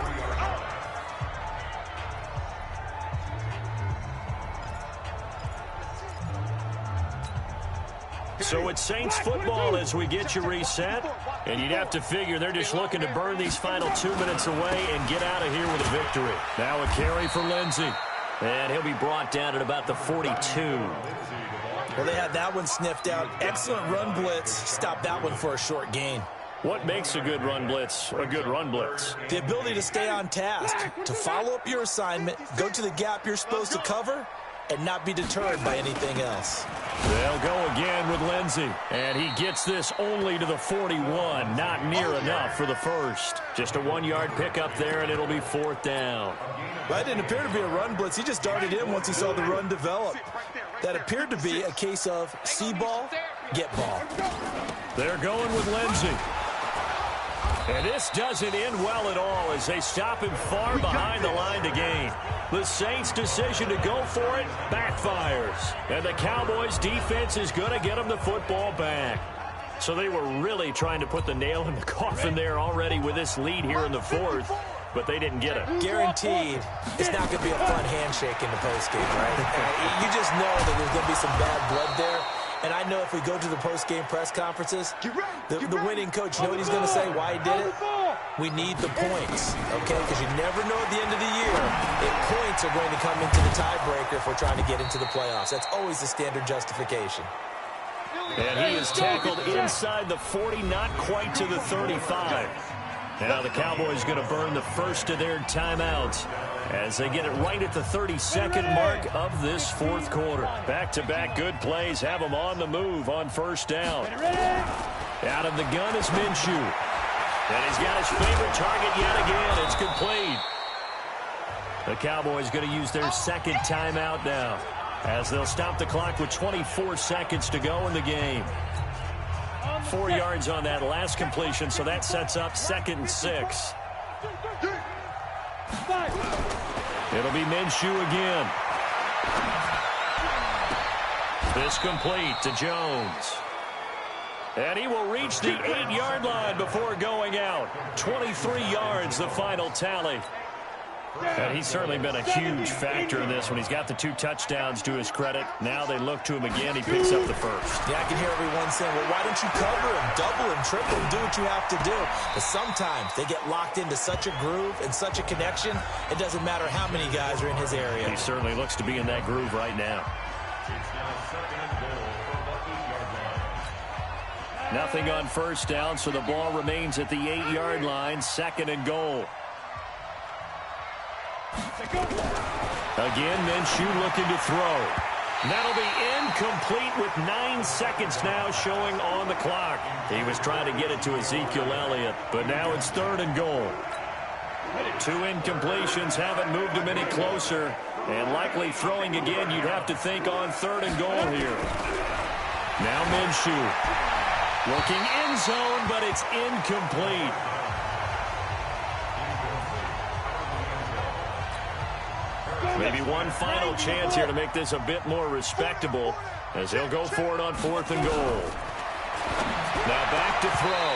So it's Saints football as we get you reset. And you'd have to figure they're just looking to burn these final 2 minutes away and get out of here with a victory. Now a carry for Lindsey. And he'll be brought down at about the 42. Well, they had that one sniffed out. Excellent run blitz. Stop that one for a short gain. What makes a good run blitz a good run blitz? The ability to stay on task, to follow up your assignment, go to the gap you're supposed to cover, and not be deterred by anything else. They'll go again with Lindsey. And he gets this only to the 41. Not near enough for the first. Just a 1-yard pickup there, and it'll be 4th down. That didn't appear to be a run blitz. He just darted in once he saw the run develop. That appeared to be a case of see ball, get ball. They're going with Lindsey. And this doesn't end well at all as they stop him far behind the line to gain. The Saints' decision to go for it backfires. And the Cowboys' defense is going to get them the football back. So they were really trying to put the nail in the coffin there already with this lead here in the 4th, but they didn't get it. Guaranteed it's not going to be a fun handshake in the postgame, right? You just know that there's going to be some bad blood there. And I know if we go to the post-game press conferences, the winning coach, you know what he's going to say, why he did it? We need the points, okay? Because you never know at the end of the year if points are going to come into the tiebreaker if we're trying to get into the playoffs. That's always the standard justification. And he is tackled inside the 40, not quite to the 35. Now the Cowboys going to burn the first of their timeouts as they get it right at the 32nd mark of this 4th quarter. Back-to-back good plays have them on the move on first down. Out of the gun is Minshew. And he's got his favorite target yet again. It's complete. The Cowboys going to use their second timeout now as they'll stop the clock with 24 seconds to go in the game. 4 yards on that last completion, so that sets up 2nd and 6. It'll be Minshew again. This complete to Jones. And he will reach the 8-yard line before going out. 23 yards, the final tally. And he's certainly been a huge factor in this when he's got the 2 touchdowns to his credit. Now they look to him again. He picks up the first. Yeah, I can hear everyone saying, well, why don't you cover him, double him, triple him, do what you have to do. But sometimes they get locked into such a groove and such a connection, it doesn't matter how many guys are in his area. He certainly looks to be in that groove right now. Nothing on first down, so the ball remains at the 8-yard line, 2nd and goal. Again, Minshew looking to throw. That'll be incomplete with 9 seconds now showing on the clock. He was trying to get it to Ezekiel Elliott, but now it's 3rd and goal. 2 incompletions haven't moved him any closer, and likely throwing again, you'd have to think on 3rd and goal here. Now Minshew. Looking end zone, but it's incomplete. Maybe one final chance here to make this a bit more respectable as he'll go for it on 4th and goal. Now back to throw.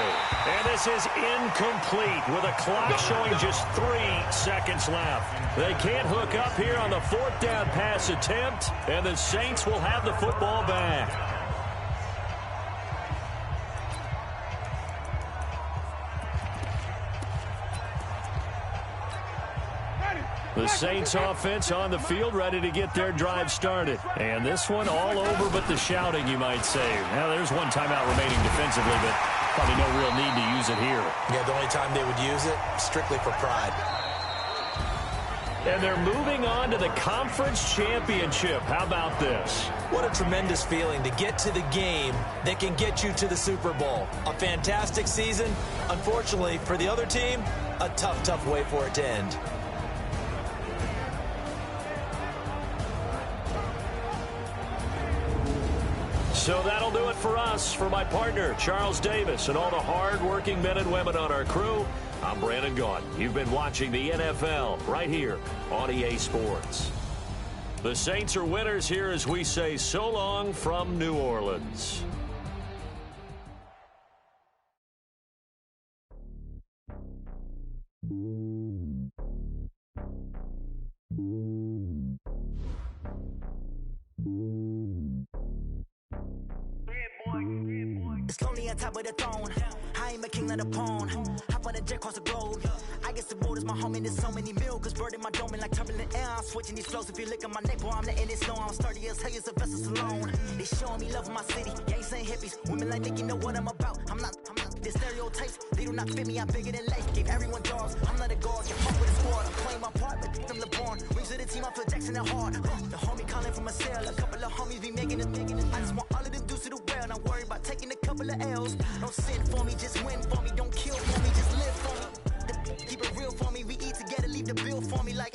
And this is incomplete with a clock showing just 3 seconds left. They can't hook up here on the 4th down pass attempt, and the Saints will have the football back. The Saints offense on the field ready to get their drive started. And this one all over but the shouting, you might say. Now, there's one timeout remaining defensively, but probably no real need to use it here. Yeah, the only time they would use it, strictly for pride. And they're moving on to the conference championship. How about this? What a tremendous feeling to get to the game that can get you to the Super Bowl. A fantastic season. Unfortunately, for the other team, a tough, tough way for it to end. So that'll do it for us. For my partner, Charles Davis, and all the hard-working men and women on our crew, I'm Brandon Gaudin. You've been watching the NFL right here on EA Sports. The Saints are winners here as we say so long from New Orleans. It's lonely on top of the throne. I ain't a king of the pawn. Hop on a jet across the globe. I guess the world is my home and there's so many milk. Cause bird in my dome and like turbulent air. I'm switching these flows. If you look at my neck, boy, I'm letting it slow. I'm sturdy as hell as a vessel alone. They showing me love in my city. Gangs saying hippies. Women like Nick, you know what I'm about. I'm not. The stereotypes, they do not fit me. I'm bigger than life. Gave everyone dogs. I'm not a guard. Get fucked with a squad. I'm playing my part, but them LeBron. Rings of the team, I feel Jackson and hard. The homie calling from a cell. A couple of homies be making it. I just want all of them dudes to the well. Not worry about taking a couple of L's. Don't sin for me, just win for me. Don't kill for me, just live for me. Keep it real for me. We eat together, leave the bill for me like.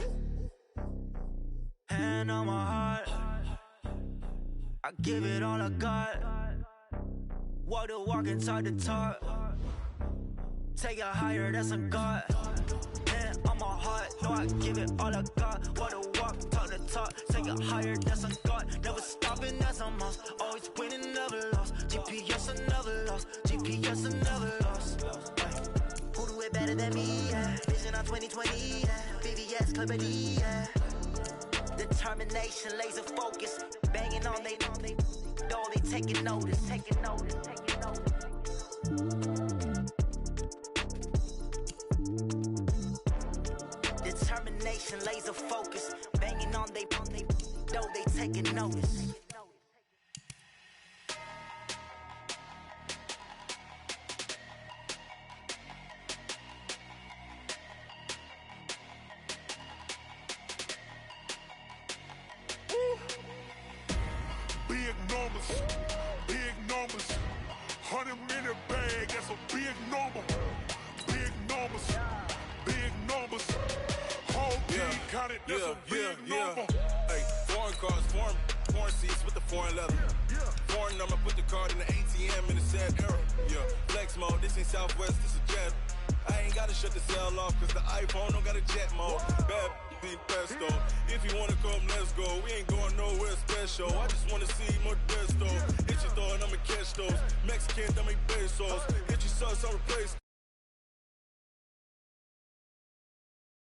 Hand on my heart. I give it all I got. Walk the walk and talk the talk. Take it higher, that's a God. Hand on my heart, no, I give it all I got. Walk the walk, talk the talk. Take it higher, that's a God. Never stopping, that's a must. Always winning, never lost. GPS, I never lost. GPS, I never lost. Who do it better than me? Yeah. Vision on 2020. Yeah. VVS, Clarity. Yeah. Determination, laser focus. Banging on they door, they taking notice, taking notice, taking notice. Determination, laser focus. Banging on they door, they taking notice. Big numbers, 100 minute bag, that's a big number. Big numbers, whole team counted, that's a big number. Hey, foreign cars, foreign seats with the foreign leather. Foreign I'ma put the card in the ATM in the sad era. Yeah, flex mode, this ain't Southwest, this is jet. I ain't gotta shut the cell off, cause the iPhone don't got a jet mode. Bad be pesto. If you wanna come, let's go. We ain't going nowhere special. I just wanna see more desto. Hit your throw and I'ma catch those. Mexican, I make pesos. Hit your sauce, I'll replace.